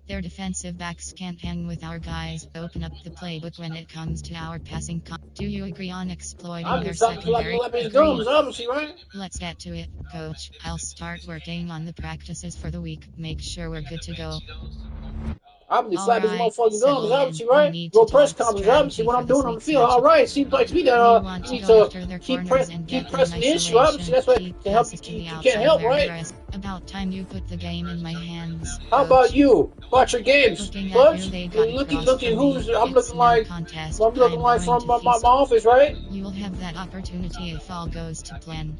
Speaker 2: Their defensive backs can't hang with our guys. Open up the playbook when it comes to our passing. Do you agree on exploiting their secondary?
Speaker 1: Obviously, right?
Speaker 2: Let's get to it, coach. I'll start working on the practices for the week. Make sure we're good to go.
Speaker 1: Obviously, flap his motherfucking gums,
Speaker 2: settle
Speaker 1: obviously,
Speaker 2: in.
Speaker 1: right?
Speaker 2: We need
Speaker 1: Go
Speaker 2: to
Speaker 1: press
Speaker 2: talk
Speaker 1: conference, obviously,
Speaker 2: strategy
Speaker 1: what
Speaker 2: for
Speaker 1: I'm
Speaker 2: this
Speaker 1: doing on the
Speaker 2: week's
Speaker 1: field.
Speaker 2: matchup.
Speaker 1: All right, seems like to me
Speaker 2: We
Speaker 1: that
Speaker 2: want
Speaker 1: you
Speaker 2: to
Speaker 1: need
Speaker 2: go
Speaker 1: to
Speaker 2: after their
Speaker 1: keep
Speaker 2: corners and get them in
Speaker 1: pressing the issue, obviously.
Speaker 2: isolation.
Speaker 1: That's what
Speaker 2: Keep
Speaker 1: to help
Speaker 2: passes to
Speaker 1: you
Speaker 2: the
Speaker 1: can't
Speaker 2: outside
Speaker 1: help,
Speaker 2: where
Speaker 1: right?
Speaker 2: there is. About time you put the game in my hands.
Speaker 1: How about you? About your games,
Speaker 2: Looking
Speaker 1: Butch?
Speaker 2: at you, they got
Speaker 1: Looking who's I'm
Speaker 2: It's
Speaker 1: looking
Speaker 2: no
Speaker 1: like
Speaker 2: contest.
Speaker 1: I'm looking
Speaker 2: I'm
Speaker 1: like
Speaker 2: going
Speaker 1: from
Speaker 2: to
Speaker 1: my
Speaker 2: feast.
Speaker 1: office, right?
Speaker 2: You will have that opportunity if all goes to plan.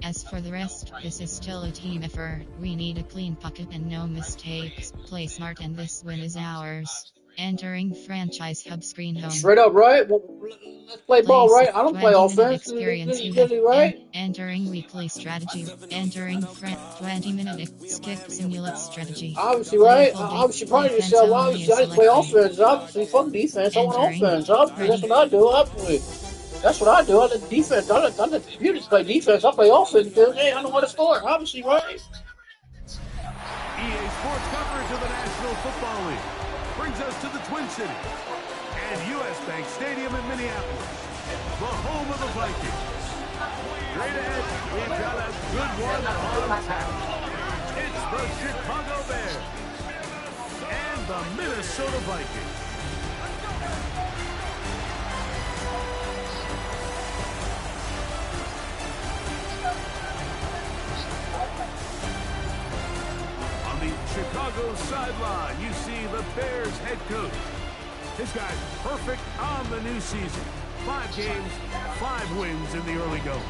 Speaker 2: As for the rest, this is still a team effort. We need a clean pocket and no mistakes. Play smart and this win is ours. Entering franchise hub screen home.
Speaker 1: Straight up, right? Well, let's play ball, right? I don't play
Speaker 2: 20-minute
Speaker 1: offense.
Speaker 2: experience you have.
Speaker 1: Right?
Speaker 2: Entering weekly strategy. Entering 20-minute skip simulate strategy.
Speaker 1: Obviously, right? Obviously, part of yourself. Obviously, I didn't play offense. Obviously, fuck defense. I want offense. Obviously, that's what I do. Obviously, that's what I do. I let defense. I let the computers play defense. I play offense because hey, I know how to score. Obviously, right?
Speaker 3: EA Sports coverage of the National Football League brings us to the Twin Cities and U.S. Bank Stadium in Minneapolis, the home of the Vikings. Straight ahead, we've got a good one on tap. It's the Chicago Bears and the Minnesota Vikings. On the Chicago sideline, you see the Bears head coach. This guy's perfect on the new season. 5 games, 5 wins in the early going.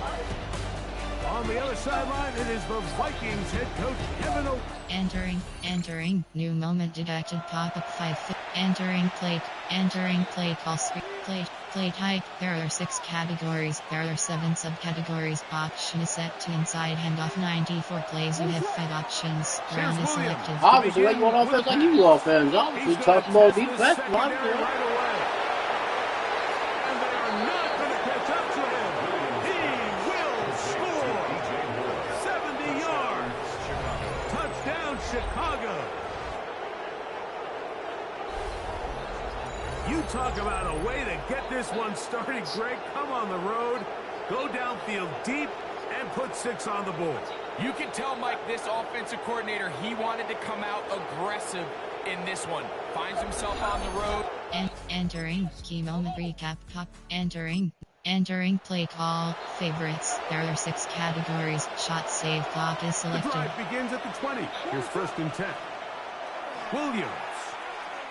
Speaker 3: On the other sideline, it is the Vikings head coach, Kevin O.
Speaker 2: Entering, new moment detected pop-up 5, entering plate call screen, play type, there are 6 categories, there are 7 subcategories, option is set to inside handoff 94 plays, you have 5 options, round is selected.
Speaker 1: Obviously, like you want offense, like you offense. Obviously, talking about defense,
Speaker 3: Chicago. You talk about a way to get this one started, Greg. Come on the road, go downfield deep, and put 6 on the board.
Speaker 7: You can tell, Mike, this offensive coordinator, he wanted to come out aggressive in this one. Finds himself on the road.
Speaker 2: Entering, key moment recap, Entering play call, favorites. There are 6 categories. Shot save clock is selected.
Speaker 3: The drive begins at the 20. Here's 1st and 10. Williams.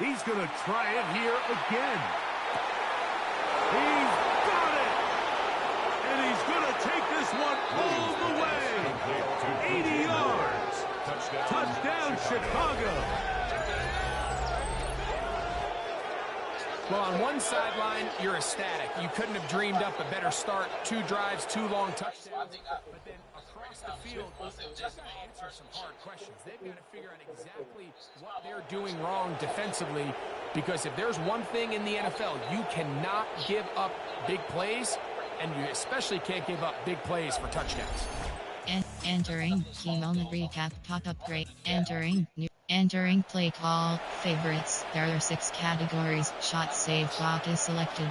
Speaker 3: He's going to try it here again. He's got it!
Speaker 5: this one all the way. 80 yards. Touchdown, Chicago.
Speaker 7: Well, on one sideline, you're ecstatic. You couldn't have dreamed up a better start. 2 drives, 2 long touchdowns. But then across the field, they've got to answer some hard questions. They've got to figure out exactly what they're doing wrong defensively. Because if there's one thing in the NFL, you cannot give up big plays, and you especially can't give up big plays for touchdowns.
Speaker 2: Entering key moment recap pop-up great. Entering play call favorites. There are 6 categories. Shot save block is selected.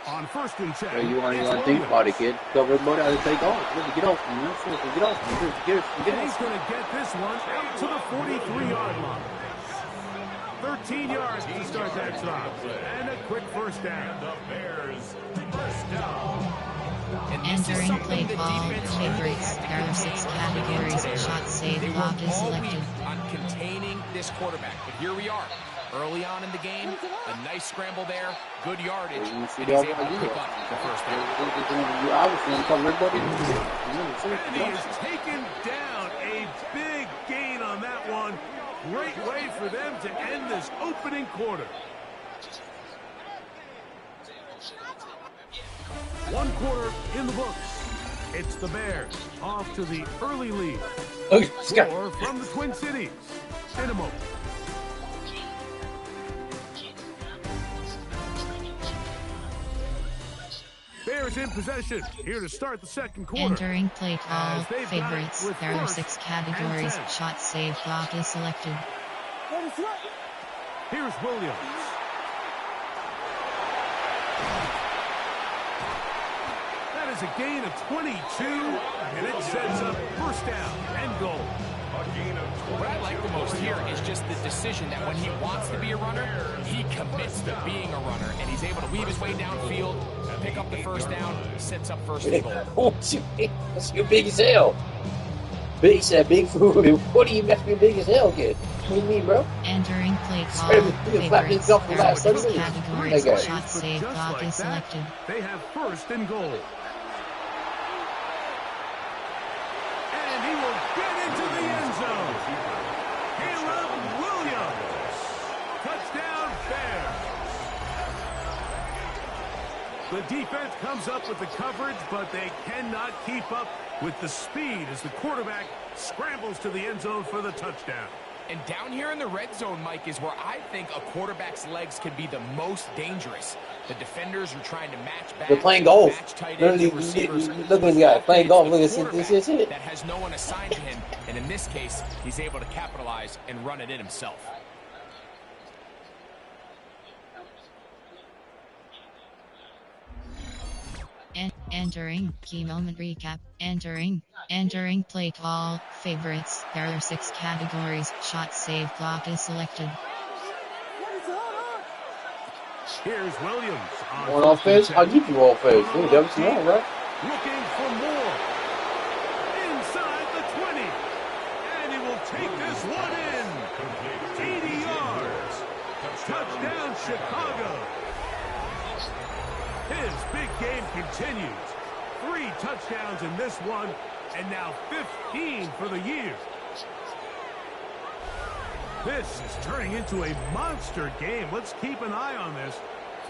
Speaker 5: On 1st and 10.
Speaker 1: Well, you ain't gonna think about it, kid. Cover the out and take off. Really get off, man. Get off.
Speaker 5: And he's going to get this one out to the 43-yard line. 13 yards to start that drive. And a quick first down.
Speaker 3: The Bears, first down.
Speaker 2: Entering play call favorites. There are 6 categories. Shot save block is selected.
Speaker 7: On containing this quarterback, but here we are. Early on in the game, a nice scramble there, good yardage, and he's able to pick up the first down.
Speaker 5: And he has taken down a big gain on that one. Great way for them to end this opening quarter. 1 quarter in the books. It's the Bears off to the early lead. Score from the Twin Cities in a moment. Bears in possession, here to start the second quarter.
Speaker 2: Entering play call favorites. There are 6 categories. Shot save block is selected.
Speaker 5: Here's Williams. That is a gain of 22, and it sets up first down and goal.
Speaker 7: What I like the most here is just the decision that when he wants to be a runner, he commits to being a runner, and he's able to weave his way downfield, pick up the first down, sets up first and goal.
Speaker 1: That's you big as hell. Big said big food. What do you must be big as hell, kid? What do you mean, bro?
Speaker 2: Entering play call favorites. There are 6 categories. Shot save block is selected.
Speaker 5: They have first and goal. And he will get into the end zone. Caleb Williams. Touchdown Bears. The defense comes up with the coverage, but they cannot keep up with the speed as the quarterback scrambles to the end zone for the touchdown.
Speaker 7: And down here in the red zone, Mike, is where I think a quarterback's legs can be the most dangerous. The defenders are trying to match back.
Speaker 1: They're playing golf.
Speaker 7: Match tight
Speaker 1: Literally,
Speaker 7: ends and receivers.
Speaker 1: look at this guy playing golf. Look at this is it.
Speaker 7: That has no one assigned to him, and in this case, he's able to capitalize and run it in himself.
Speaker 2: Entering key moment recap. Entering play call favorites. There are 6 categories. Shot save block is selected.
Speaker 5: Here's Williams.
Speaker 1: On offense? I'll give you offense. Dude, that was wrong, right?
Speaker 5: Looking for more. Inside the 20. And he will take this one in. 80 yards. Touchdown, Chicago. His big game continues. 3 touchdowns in this one, and now 15 for the year. This is turning into a monster game. Let's keep an eye on this.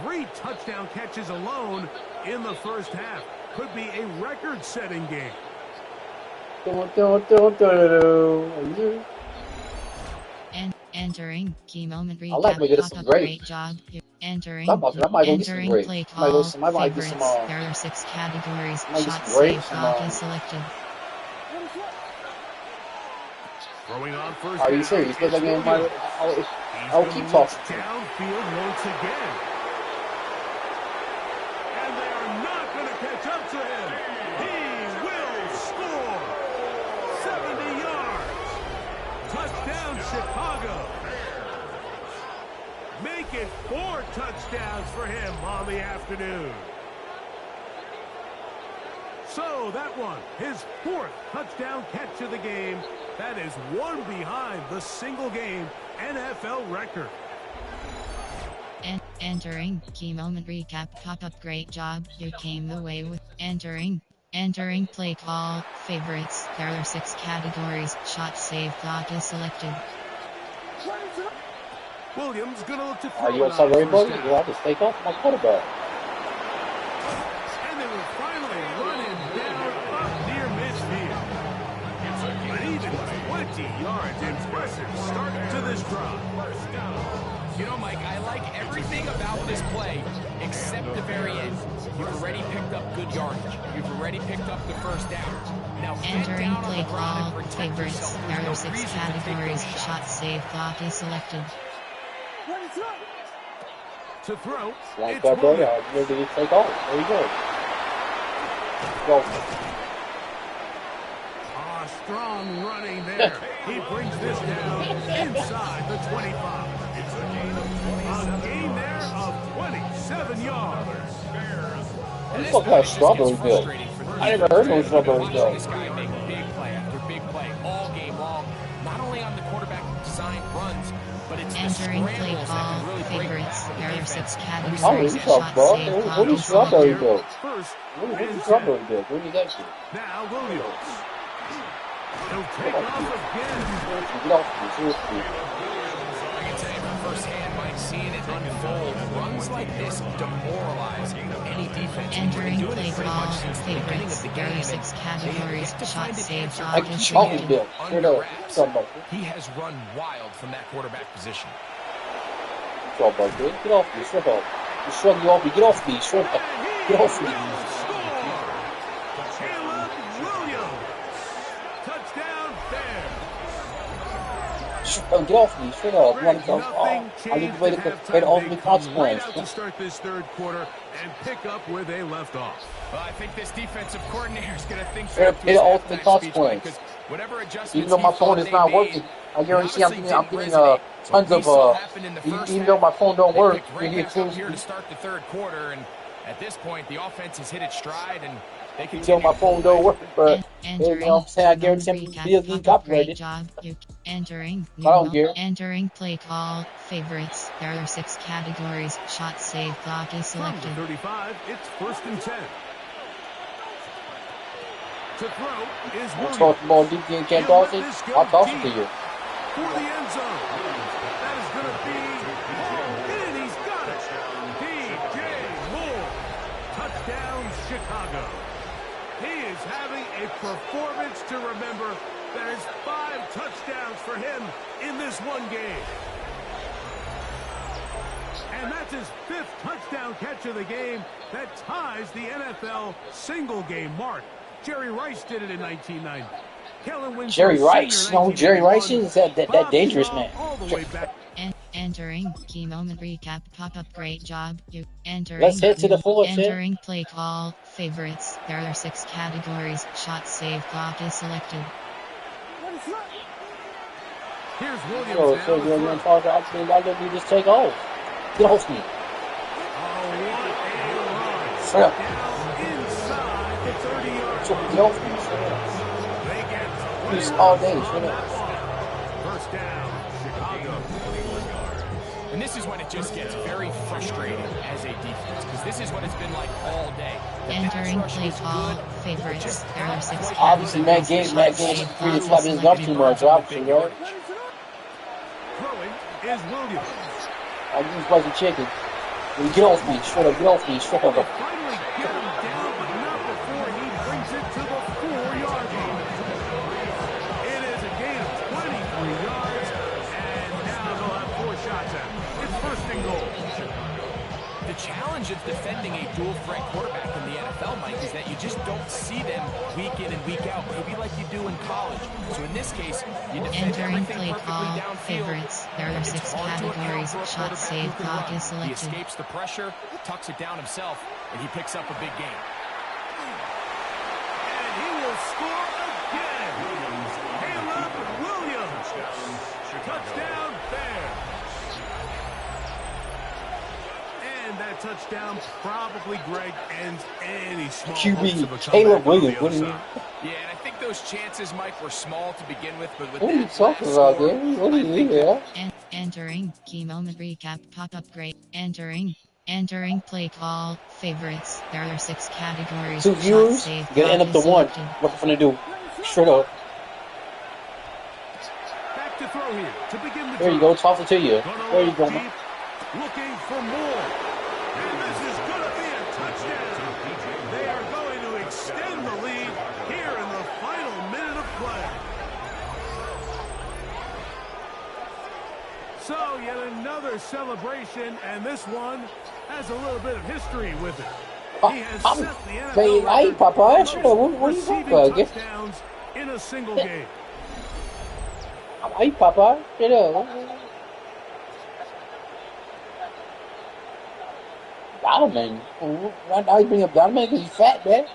Speaker 5: 3 touchdown catches alone in the first half. Could be a record-setting game.
Speaker 2: Entering key moment recap.
Speaker 1: I like to get us some great.
Speaker 2: Great job. Entering
Speaker 1: I might go get some grapes.
Speaker 2: play
Speaker 1: I
Speaker 2: call
Speaker 1: might get some,
Speaker 2: favorites. There are 6 categories.
Speaker 1: might get
Speaker 2: Shot
Speaker 1: some grapes,
Speaker 2: save block is selected.
Speaker 5: Throwing on first.
Speaker 1: Are you serious? Look like I'll keep talking.
Speaker 5: Downfield once again. And they are not going to catch up to him. He will score. 70 yards. Touchdown, Chicago. Make it 4 touchdowns for him on the afternoon. So that one, his 4th touchdown catch of the game. That is 1 behind the single-game NFL record.
Speaker 2: Entering key moment recap pop-up. Great job, you came away with entering play call favorites. There are 6 categories. Shot, save, block is selected.
Speaker 5: Williams gonna look to throw.
Speaker 1: Are you outside everybody? Well, I just take off my quarterback.
Speaker 5: And they will finally run him down up near midfield. But even 20 yards, impressive start to this drive. First down.
Speaker 7: You know, Mike, I like everything about this play except the very end. You've already picked up good yardage. You've already picked up the first down. Now
Speaker 2: Entering play call favorites. There are 6 categories. Shot, save, block is selected.
Speaker 5: To throw,
Speaker 1: Like
Speaker 5: it's
Speaker 1: that, brother.
Speaker 5: Williams.
Speaker 1: I'm ready to take off. There you go. Go.
Speaker 5: Strong running there. He brings this down inside the 25. It's a gain there of 27 yards.
Speaker 1: Who the fuck got strawberry bill? I never heard no strawberry bill.
Speaker 7: This guy make big play after big play all game long. Not only on the quarterback designed runs, but it's
Speaker 2: Entering
Speaker 7: the
Speaker 2: play
Speaker 7: scrambles
Speaker 2: call
Speaker 7: that can really break
Speaker 2: favorites. There are 6
Speaker 1: Oh,
Speaker 2: categories.
Speaker 1: you
Speaker 2: Shot,
Speaker 1: talk, bro.
Speaker 2: save,
Speaker 1: What
Speaker 2: block
Speaker 1: is
Speaker 2: is
Speaker 1: strawberry
Speaker 2: selected.
Speaker 1: bill?
Speaker 5: First,
Speaker 1: What is strawberry bill? Where did that shit?
Speaker 5: now Williams. He'll take off again.
Speaker 1: Get off me, seriously.
Speaker 7: I can tell you from firsthand, Mike, seeing it unfold, runs like this demoralize any defense.
Speaker 2: Entering
Speaker 7: Doing
Speaker 2: play
Speaker 7: it pretty
Speaker 2: call
Speaker 7: much since the beginning of
Speaker 2: favorites.
Speaker 7: the
Speaker 2: There
Speaker 7: game.
Speaker 2: are 6 categories. Shot, save,
Speaker 1: I
Speaker 2: block
Speaker 1: keep
Speaker 2: is
Speaker 1: talking
Speaker 2: selected.
Speaker 1: bill. Straight up. Something about this.
Speaker 7: He has run wild from that quarterback position.
Speaker 1: Talk about this. Get off me, straight up. You shrug you off me. Get off me, straight up. Get off me.
Speaker 5: Caleb Williams. Touchdown there.
Speaker 1: Get off me, straight up. You want to go? Oh, I need to wait to the ultimate consequence.
Speaker 5: Right out to start this third quarter and pick up where they left off.
Speaker 7: Well, I think this defensive coordinator is going to think
Speaker 1: Straight up,
Speaker 7: back to
Speaker 1: pay
Speaker 7: his
Speaker 1: the ultimate
Speaker 7: halftime speech,
Speaker 1: consequence.
Speaker 7: because whatever adjustments
Speaker 1: Even though my
Speaker 7: he
Speaker 1: phone
Speaker 7: thought
Speaker 1: is
Speaker 7: they
Speaker 1: not
Speaker 7: made,
Speaker 1: working, I guarantee I'm
Speaker 7: obviously
Speaker 1: getting
Speaker 7: didn't resonate.
Speaker 1: tons
Speaker 7: We
Speaker 1: of
Speaker 7: saw happen in the first
Speaker 1: even though my phone don't
Speaker 7: They
Speaker 1: work,
Speaker 7: picked
Speaker 1: you
Speaker 7: right
Speaker 1: get
Speaker 7: back
Speaker 1: two.
Speaker 7: up here to start the third quarter, and at this point, the offense has hit its stride, and they
Speaker 1: Even
Speaker 7: continue
Speaker 1: though my
Speaker 7: to
Speaker 1: phone
Speaker 7: pull
Speaker 1: don't
Speaker 7: away.
Speaker 1: work, but you know what I'm saying? I
Speaker 2: Entering
Speaker 1: guarantee I'm
Speaker 2: recap
Speaker 1: still getting
Speaker 2: pop-up. Great
Speaker 1: copyrighted.
Speaker 2: job. You entering
Speaker 1: I don't care.
Speaker 2: entering play call favorites. There are 6 categories. Shot, save, block is
Speaker 5: From the
Speaker 2: selected.
Speaker 5: 35, it's 1st and 10. To throw is
Speaker 1: I'm
Speaker 5: Williams.
Speaker 1: talking about deep and can't toss it. I'll toss it to you.
Speaker 5: For the end zone. That is going to be hauled in. He's got it. DJ Moore. Touchdown, Chicago. He is having a performance to remember. That is 5 touchdowns for him in this one game. And that's his 5th touchdown catch of the game. That ties the NFL single-game mark. Jerry Rice did it in 1990. Kellen Winslow
Speaker 1: Jerry
Speaker 5: Sr.
Speaker 1: Rice. You know who Jerry Rice is? That
Speaker 5: Bob
Speaker 1: dangerous
Speaker 5: Shaw
Speaker 1: man.
Speaker 5: all the way back.
Speaker 2: Entering key moment recap pop-up. Great job. You entering.
Speaker 1: Let's head to the full shit.
Speaker 2: Entering play call favorites. There are 6 categories. Shot, save, block is selected.
Speaker 5: Here's Williams
Speaker 1: So,
Speaker 5: now.
Speaker 1: so you're going to talk about me. Why don't you just take off? Get off me.
Speaker 5: Oh, what a run.
Speaker 1: Straight up.
Speaker 5: Down inside the 30-yard
Speaker 1: So,
Speaker 5: line.
Speaker 1: get off me. Straight up.
Speaker 5: They get
Speaker 1: Peace
Speaker 5: 21
Speaker 1: all day.
Speaker 5: yards.
Speaker 1: Straight up.
Speaker 5: First down, Chicago.
Speaker 7: And this is when it just gets very frustrating as a defense, because this is what it's been like all day. The pass
Speaker 2: Entering
Speaker 7: rush
Speaker 2: play
Speaker 7: is
Speaker 2: call
Speaker 7: good,
Speaker 2: favorites. There are 6
Speaker 1: Obviously, Matt
Speaker 2: categories.
Speaker 1: Gaines
Speaker 2: Shot, save,
Speaker 1: really
Speaker 2: block
Speaker 1: flapping
Speaker 2: is
Speaker 1: his gum
Speaker 2: selected.
Speaker 1: too much. Obviously, right?
Speaker 5: Throwing is Williams.
Speaker 1: I use like a chicken. Get off me. Straight up. Get off me. Straight up.
Speaker 5: Finally get him down, but not before he brings it to the 4-yard line. It is a gain of 23 yards, and now they'll have 4 shots at it. It's 1st and goal.
Speaker 7: The challenge of defending a dual-threat quarterback in the NFL, Mike, is that you just don't see them week in and week out, maybe like you do in college. So in this case, you defend
Speaker 2: Entering
Speaker 7: everything
Speaker 2: play
Speaker 7: perfectly
Speaker 2: call
Speaker 7: downfield.
Speaker 2: favorites. There are
Speaker 7: It's
Speaker 2: 6
Speaker 7: hard to account
Speaker 2: categories.
Speaker 7: for a
Speaker 2: Shot,
Speaker 7: quarterback
Speaker 2: save,
Speaker 7: who can
Speaker 2: block
Speaker 7: run.
Speaker 2: is
Speaker 7: He
Speaker 2: selected.
Speaker 7: escapes the pressure, tucks it down himself, and he picks up a big gain.
Speaker 5: And he will score again. Caleb Williams. Touchdown there. And that touchdown probably, Greg, ends any small hopes of a
Speaker 1: QB
Speaker 5: comeback
Speaker 1: Caleb
Speaker 5: on the
Speaker 1: Williams.
Speaker 5: other
Speaker 1: What do you mean?
Speaker 5: side.
Speaker 7: Yeah, and I think those chances, Mike, were small to begin with, but with
Speaker 1: What are you
Speaker 7: that
Speaker 1: talking
Speaker 7: last
Speaker 1: about,
Speaker 7: score,
Speaker 1: dude? What do
Speaker 7: I
Speaker 1: you
Speaker 7: think
Speaker 1: mean,
Speaker 7: that
Speaker 1: yeah?
Speaker 2: Entering key moment recap pop-up grade. Entering play call favorites. There are 6 categories.
Speaker 1: 2 viewers. Gonna end up to 1. What I'm gonna do? Straight up.
Speaker 5: Back to throw here to begin the
Speaker 1: There you go. Toss it to you. There you go.
Speaker 5: Looking for more. And this is going to be a touchdown. They are going to extend the lead here in the final minute of play. So yet another celebration, and this one has a little bit of history with it. He has set the NFL record for receiving touchdowns in a single game.
Speaker 1: Hey, Papa. Get up. Donovan. Why you bring up Donovan? Because he's fat, man.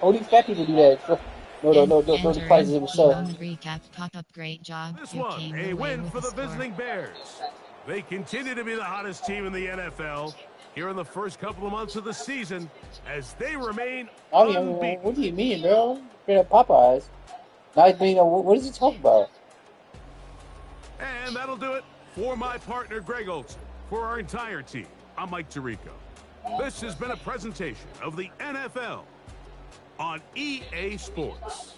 Speaker 1: Only fat people do that. No, the prices of the
Speaker 2: moment recap pop-up. Great job.
Speaker 5: This one, a win for the visiting Bears. They continue to be the hottest team in the NFL here in the first couple of months of the season as they remain unbeaten.
Speaker 1: What do you mean, bro? Straight up Popeyes. Now he's being what is he talking about?
Speaker 5: And that'll do it for my partner, Greg Olson. For our entire team, I'm Mike Tirico. This has been a presentation of the NFL on EA Sports.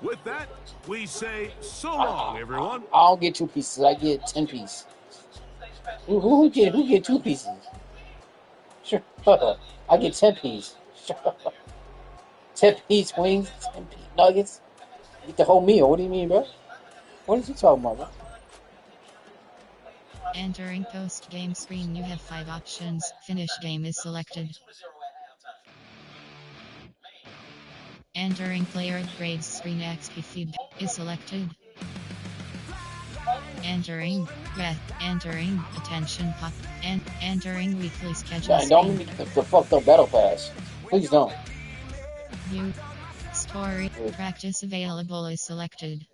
Speaker 5: With that, we say so long, everyone.
Speaker 1: I don't get 2 pieces. I get 10 pieces. Who get 2 pieces? Sure. I get 10 pieces. 10 piece wings, 10 piece nuggets. Get the whole meal. What do you mean, bro? What is he talking about, bro?
Speaker 2: Entering post-game screen, you have 5 options. Finish game is selected. Entering player upgrades screen, XP feedback is selected. Entering breath. Entering attention pop. And entering weekly schedule.
Speaker 1: Yeah, don't make me the fucked up battle pass. Please don't.
Speaker 2: View story practice available is selected.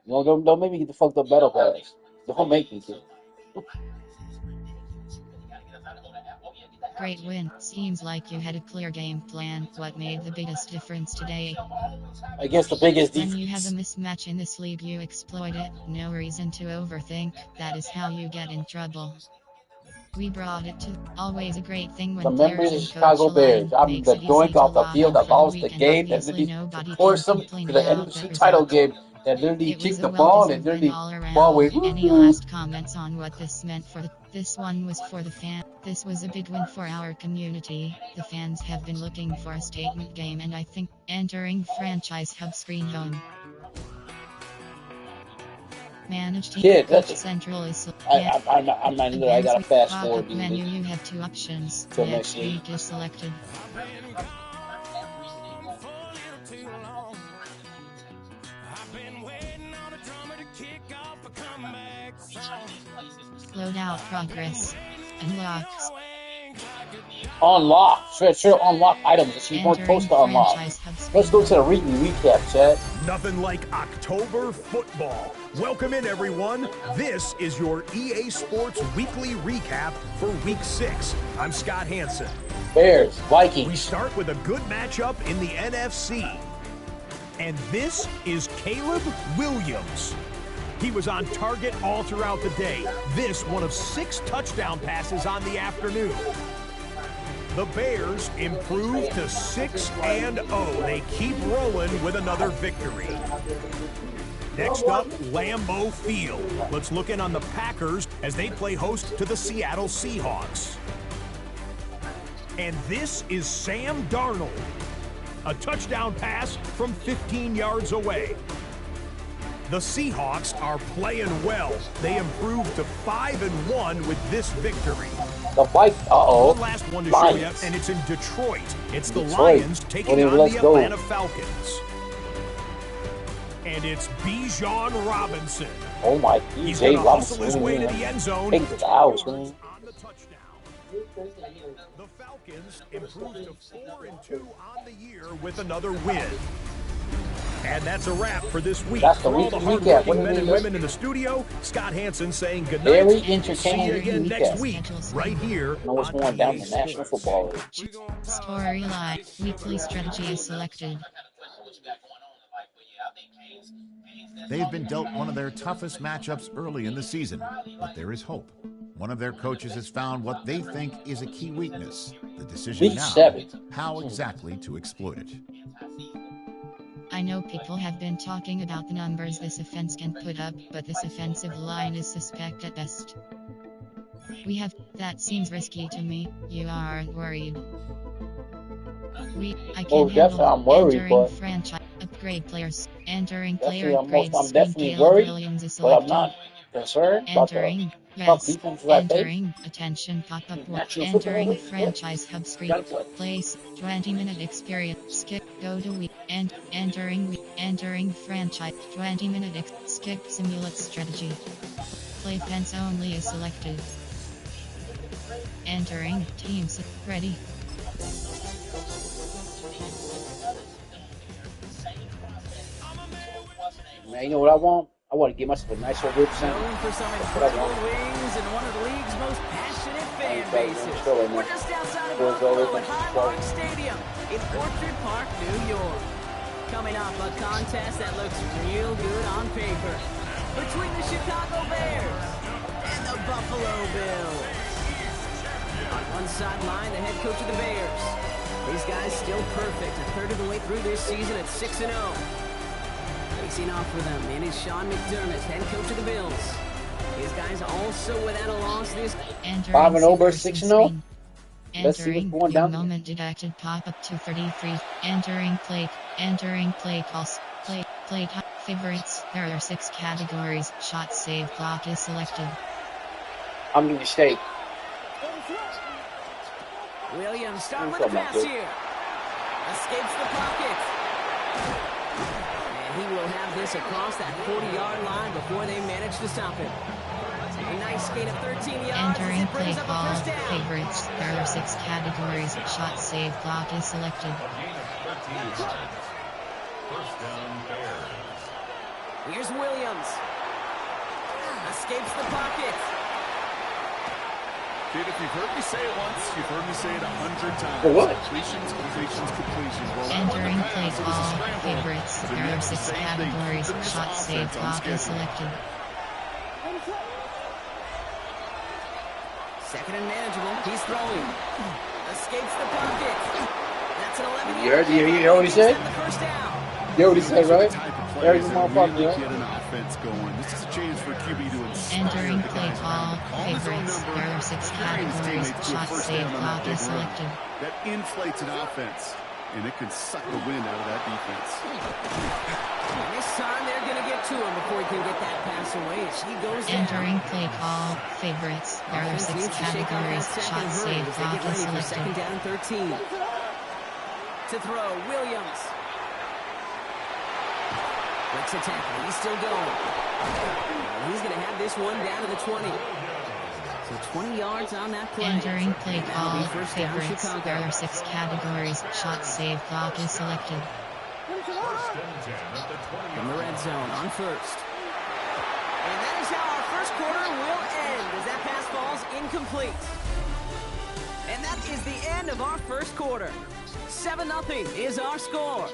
Speaker 1: No, don't make me get the fucked up battle pass. Don't make me, kid.
Speaker 2: Great win. Seems like you had a clear game plan. What made the biggest difference today?
Speaker 1: I guess the biggest defense.
Speaker 2: When you have a mismatch in this league, you exploit it. No reason to overthink. That is how you get in trouble. We brought it to always a great thing when
Speaker 1: the members
Speaker 2: players
Speaker 1: of
Speaker 2: and
Speaker 1: Chicago
Speaker 2: coach
Speaker 1: Bears. I'm
Speaker 2: makes
Speaker 1: the
Speaker 2: it
Speaker 1: doink
Speaker 2: easy to
Speaker 1: off the
Speaker 2: log
Speaker 1: field
Speaker 2: on
Speaker 1: that
Speaker 2: for the
Speaker 1: lost the
Speaker 2: weekend.
Speaker 1: game that
Speaker 2: Obviously,
Speaker 1: literally
Speaker 2: nobody can
Speaker 1: forced them
Speaker 2: complain
Speaker 1: to the
Speaker 2: about the
Speaker 1: NFC title
Speaker 2: result.
Speaker 1: game that literally
Speaker 2: It was
Speaker 1: kicked
Speaker 2: a
Speaker 1: the ball and
Speaker 2: well-deserved win
Speaker 1: literally
Speaker 2: all
Speaker 1: ball
Speaker 2: around.
Speaker 1: away.
Speaker 2: Any last comments on what this meant for this one was for the fan. This was a big win for our community. The fans have been looking for a statement game, and I think entering franchise hub screen home. Managed
Speaker 1: Kid,
Speaker 2: Coach Central is
Speaker 1: I'm not either. I gotta fast forward these
Speaker 2: menu. You have 2 options.
Speaker 1: till
Speaker 2: Next week is selected. Loadout progress. Unlocks.
Speaker 1: Unlock. Should unlock items that she weren't supposed to unlock. Let's go to the weekly recap, Chad.
Speaker 5: Nothing like October football. Welcome in, everyone. This is your EA Sports Weekly Recap for Week 6. I'm Scott Hansen.
Speaker 1: Bears, Vikings.
Speaker 5: We start with a good matchup in the NFC. And this is Caleb Williams. He was on target all throughout the day. This one of 6 touchdown passes on the afternoon. The Bears improved to 6-0. They keep rolling with another victory. Next up, Lambeau Field. Let's look in on the Packers as they play host to the Seattle Seahawks. And this is Sam Darnold. A touchdown pass from 15 yards away. The Seahawks are playing well. They improved to 5-1 with this victory.
Speaker 1: The Vikings,
Speaker 5: One last one to show you, and it's in Detroit. It's the Lions taking on the Atlanta Falcons. And it's Bijan Robinson.
Speaker 1: Oh my,
Speaker 5: He's going to hustle his way to the end zone.
Speaker 1: Take the house, man.
Speaker 5: On the touchdown. The Falcons improved to 4-2 on the year with another win. And that's a wrap for this week.
Speaker 1: That's the
Speaker 5: for all the hardworking men and women in the studio, Scott Hansen saying good night.
Speaker 1: Very
Speaker 5: See
Speaker 1: entertaining
Speaker 5: you again next
Speaker 1: recap.
Speaker 5: week, right here.
Speaker 1: I know what's going down in the National Football League.
Speaker 2: Storyline. Weekly strategy is selected.
Speaker 6: They've been dealt one of their toughest matchups early in the season, but there is hope. One of their coaches has found what they think is a key weakness. The decision
Speaker 1: Week
Speaker 6: now,
Speaker 1: 7.
Speaker 6: how exactly to exploit it.
Speaker 2: I know people have been talking about the numbers this offense can put up, but this offensive line is suspect at best. That seems risky to me. You aren't worried? I can handle
Speaker 1: I'm worried,
Speaker 2: entering
Speaker 1: but
Speaker 2: franchise upgrade players. Entering
Speaker 1: definitely
Speaker 2: player upgrade
Speaker 1: I'm
Speaker 2: screen.
Speaker 1: definitely
Speaker 2: Caleb
Speaker 1: worried,
Speaker 2: Williams is
Speaker 1: but I'm
Speaker 2: selected.
Speaker 1: not concerned about the
Speaker 2: Entering
Speaker 1: tough
Speaker 2: rest.
Speaker 1: defenses I face.
Speaker 2: Entering attention pop-up.
Speaker 1: National Football
Speaker 2: Entering
Speaker 1: League.
Speaker 2: franchise hub screen.
Speaker 1: Gotta play.
Speaker 2: Place 20-minute experience. Skip go to week. And entering franchise 20-minute skip simulate strategy. Play fence only is selected. Entering teams ready.
Speaker 1: Man, you know what I want? I want to give myself a nice little rib sandwich.
Speaker 8: Known for some
Speaker 1: That's what I
Speaker 8: incredible
Speaker 1: want.
Speaker 8: wings and one of the league's most passionate fan
Speaker 1: Right
Speaker 8: bases.
Speaker 1: now.
Speaker 8: We're just outside of
Speaker 1: Feels
Speaker 8: Buffalo
Speaker 1: always
Speaker 8: at
Speaker 1: been
Speaker 8: Highmark Stadium in Orchard Park, New York. Coming off a contest that looks real good on paper between the Chicago Bears and the Buffalo Bills. On one sideline, the head coach of the Bears. These guys still perfect, a third of the way through this season at 6-0. Facing off for them, and is Sean McDermott, head coach of the Bills. These guys also without a loss this.
Speaker 1: 5-0 versus 6-0. Let's see what's
Speaker 2: Entering
Speaker 1: going
Speaker 2: new
Speaker 1: down.
Speaker 2: moment detected pop-up 233. Entering play calls. Play favorites. There are 6 categories. Shot save clock is selected.
Speaker 1: I'm getting steak.
Speaker 8: Williams start with the pass here. Escapes the pocket. And he will have this across that 40-yard line before they manage to stop him. A nice gain of 13 yards.
Speaker 2: Entering
Speaker 8: It brings
Speaker 2: play
Speaker 8: up a
Speaker 2: call.
Speaker 8: first down.
Speaker 2: Favorites. There are 6 categories. Shot save clock is selected.
Speaker 8: Here's Williams. Escapes the pocket.
Speaker 9: Kid, if you've heard me say it once, you've heard me say it 100 times.
Speaker 1: For what?
Speaker 9: Completions. Well, that one
Speaker 2: Entering
Speaker 9: in the
Speaker 2: play
Speaker 9: pass, it was a
Speaker 2: call.
Speaker 9: scramble.
Speaker 2: Favorites.
Speaker 9: So
Speaker 2: There
Speaker 9: you
Speaker 2: are
Speaker 9: have the
Speaker 2: 6
Speaker 9: same thing
Speaker 2: categories.
Speaker 9: for this
Speaker 2: Shot save
Speaker 9: offense on
Speaker 2: clock is
Speaker 9: schedule.
Speaker 2: selected.
Speaker 8: Second and manageable. He's throwing. Escapes the pocket. That's an 11-yard.
Speaker 1: You heard what he said?
Speaker 8: The first down.
Speaker 1: You heard what he said, right? There's the
Speaker 9: Players that
Speaker 1: motherfucker,
Speaker 9: really
Speaker 1: right?
Speaker 9: get an offense going. This is a chance for QB to inspire
Speaker 2: Entering
Speaker 9: the
Speaker 2: play
Speaker 9: guys
Speaker 2: call.
Speaker 9: around him. Call his own
Speaker 2: Favorites.
Speaker 9: number,
Speaker 2: There are 6
Speaker 9: carry his
Speaker 2: categories.
Speaker 9: teammates to a
Speaker 2: Shot
Speaker 9: first
Speaker 2: save
Speaker 9: down on
Speaker 2: clock
Speaker 9: that
Speaker 2: is
Speaker 9: big run.
Speaker 2: selected.
Speaker 9: That inflates an offense, and it can suck the wind out of that defense.
Speaker 8: And this time they're going to get to him before he can get that pass away. As he goes down.
Speaker 2: Entering play call. Favorites. There are 6 categories. Shot save clock is selected.
Speaker 8: Second down and 13. To throw, Williams. Breaks a tackle. He's still going. And he's going to have this one down to the 20. So 20 yards on that play.
Speaker 2: Entering play
Speaker 8: And that'll
Speaker 2: call.
Speaker 8: be first down,
Speaker 2: Favorites.
Speaker 8: Chicago.
Speaker 2: There are 6 categories. Shot save clock is selected.
Speaker 8: From the red zone on first. And that is how our first quarter will end as that pass falls incomplete. And that is the end of our first quarter. 7-0 is our score.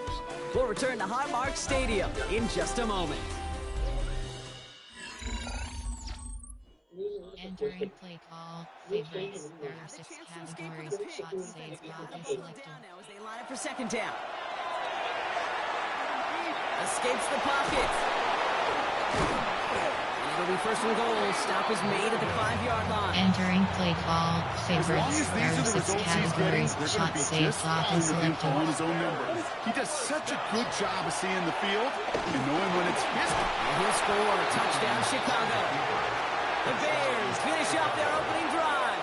Speaker 8: We'll return to Highmark Stadium in just a moment.
Speaker 2: Entering play call. Favorites. There are 6 categories. Shot save clock is selected.
Speaker 8: Down now as they line up for second down. Escapes the pocket. And it'll be first and goal. Stop is made at the 5-yard line.
Speaker 2: Entering play call.
Speaker 9: As long
Speaker 2: Favorites.
Speaker 9: as
Speaker 2: There
Speaker 9: these
Speaker 2: are
Speaker 9: are the
Speaker 2: 6
Speaker 9: results he's getting,
Speaker 2: categories.
Speaker 9: they're going
Speaker 2: Shot
Speaker 9: to be
Speaker 2: save
Speaker 9: just
Speaker 2: clock
Speaker 9: fine
Speaker 2: is
Speaker 9: with him
Speaker 2: selected.
Speaker 9: calling his own number. He does such a good job of seeing the field and knowing when it's his.
Speaker 8: And he'll score a touchdown, Chicago. The Bears finish up their opening drive.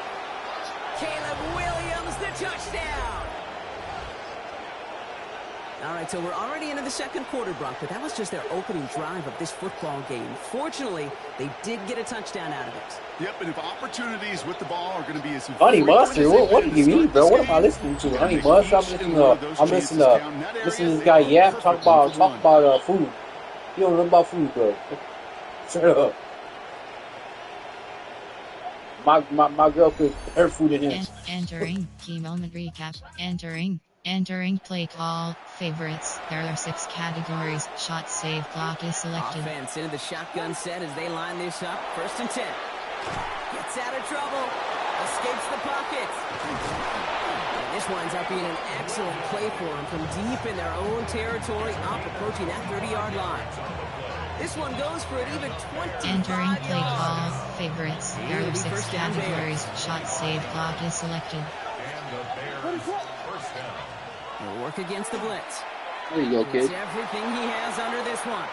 Speaker 8: Caleb Williams, the touchdown. All right, so we're already into the second quarter, Brock, but that was just their opening drive of this football game. Fortunately, they did get a touchdown out of it.
Speaker 9: Yep, and if opportunities with the ball are going to be as
Speaker 1: Honey
Speaker 9: frequent
Speaker 1: mustard?
Speaker 9: as
Speaker 1: What
Speaker 9: they've
Speaker 1: do you
Speaker 9: been
Speaker 1: mean,
Speaker 9: to
Speaker 1: bro?
Speaker 9: start
Speaker 1: What
Speaker 9: this
Speaker 1: am I
Speaker 9: game,
Speaker 1: listening to?
Speaker 9: they're
Speaker 1: Honey
Speaker 9: gonna
Speaker 1: mustard?
Speaker 9: keep shooting one of those
Speaker 1: I'm
Speaker 9: chances
Speaker 1: listening
Speaker 9: count. In that area,
Speaker 1: to this
Speaker 9: they
Speaker 1: guy
Speaker 9: are
Speaker 1: Yap
Speaker 9: perfect
Speaker 1: talk
Speaker 9: one for
Speaker 1: about food. You don't know about food, bro. Shut up. My girl put her food in his.
Speaker 2: Entering key moment recap. Entering Entering play call. Favorites. There are 6 categories. Shot, save, block is selected.
Speaker 8: Offense into the shotgun set as they line this up. 1st and 10. Gets out of trouble. Escapes the pocket. And this winds up being an excellent play for them from deep in their own territory, up approaching that 30-yard line. This one goes for an even 25
Speaker 2: Entering play
Speaker 8: yards.
Speaker 2: call. Favorites. There are 6 categories. Shot, save, block is selected.
Speaker 8: He'll work against the blitz.
Speaker 1: There you go, kid.
Speaker 8: It's everything he has under this one.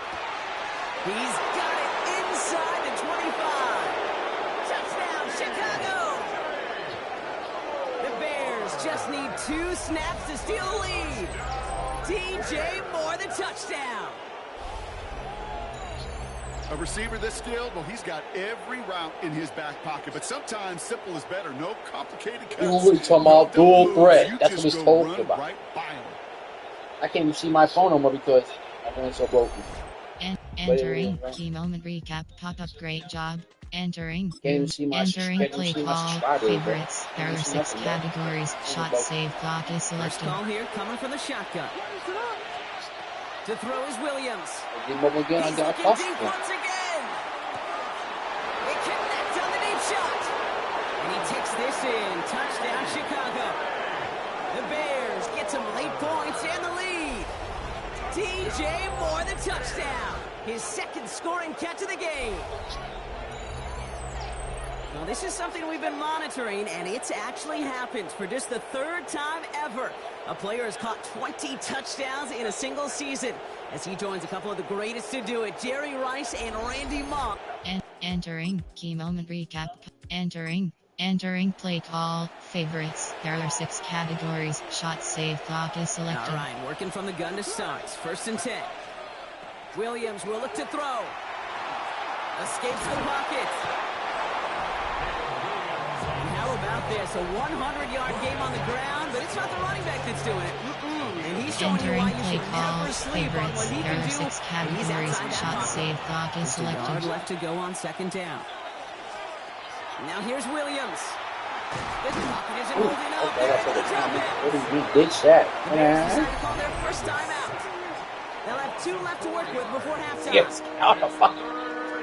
Speaker 8: He's got it inside the 25. Touchdown, Chicago! The Bears just need 2 snaps to steal the lead. DJ Moore, the touchdown.
Speaker 9: A receiver this skilled, well, he's got every route in his back pocket. But sometimes simple is better. No complicated cuts.
Speaker 1: You were talking about dual threat. That's what it's told about.
Speaker 9: Right by him.
Speaker 1: I can't even see my phone no more because my phone's so broken.
Speaker 2: Entering key moment recap pop-up. Great job. Entering play call. Favorites. There are 6 categories. Shot, save, block is
Speaker 8: First
Speaker 2: selected.
Speaker 8: call here coming from the shotgun. To throw is Williams.
Speaker 1: Give him up again. I
Speaker 8: He's
Speaker 1: got
Speaker 8: looking
Speaker 1: a
Speaker 8: deep once again. They connect on the deep shot. And he takes this in. Touchdown, Chicago. The Bears get some late points and the lead. DJ Moore, the touchdown. His 2nd scoring catch of the game. Now, this is something we've been monitoring, and it's actually happened for just the 3rd time ever. A player has caught 20 touchdowns in a single season as he joins a couple of the greatest to do it, Jerry Rice and Randy Moss.
Speaker 2: Entering key moment recap. Entering play call. Favorites. There are 6 categories. Shot, save, block is selected.
Speaker 8: All right, working from the gun to start. 1st and 10. Williams will look to throw. Escapes the pocket. How about this? A 100-yard game on the ground, but it's not the running back that's doing it. And he's showing you why you should never sleep on what he can do.
Speaker 2: There are 6 categories. Shot, save, block is
Speaker 8: Just a yard
Speaker 2: selected.
Speaker 8: left to go on 2nd down. Now here's Williams. The pocket isn't holding up. They're able to drop it.
Speaker 1: We ditched that.
Speaker 8: The Bears decide to call their first timeout. They'll have 2 left to work with before halftime.
Speaker 1: Yes. Out of fuck.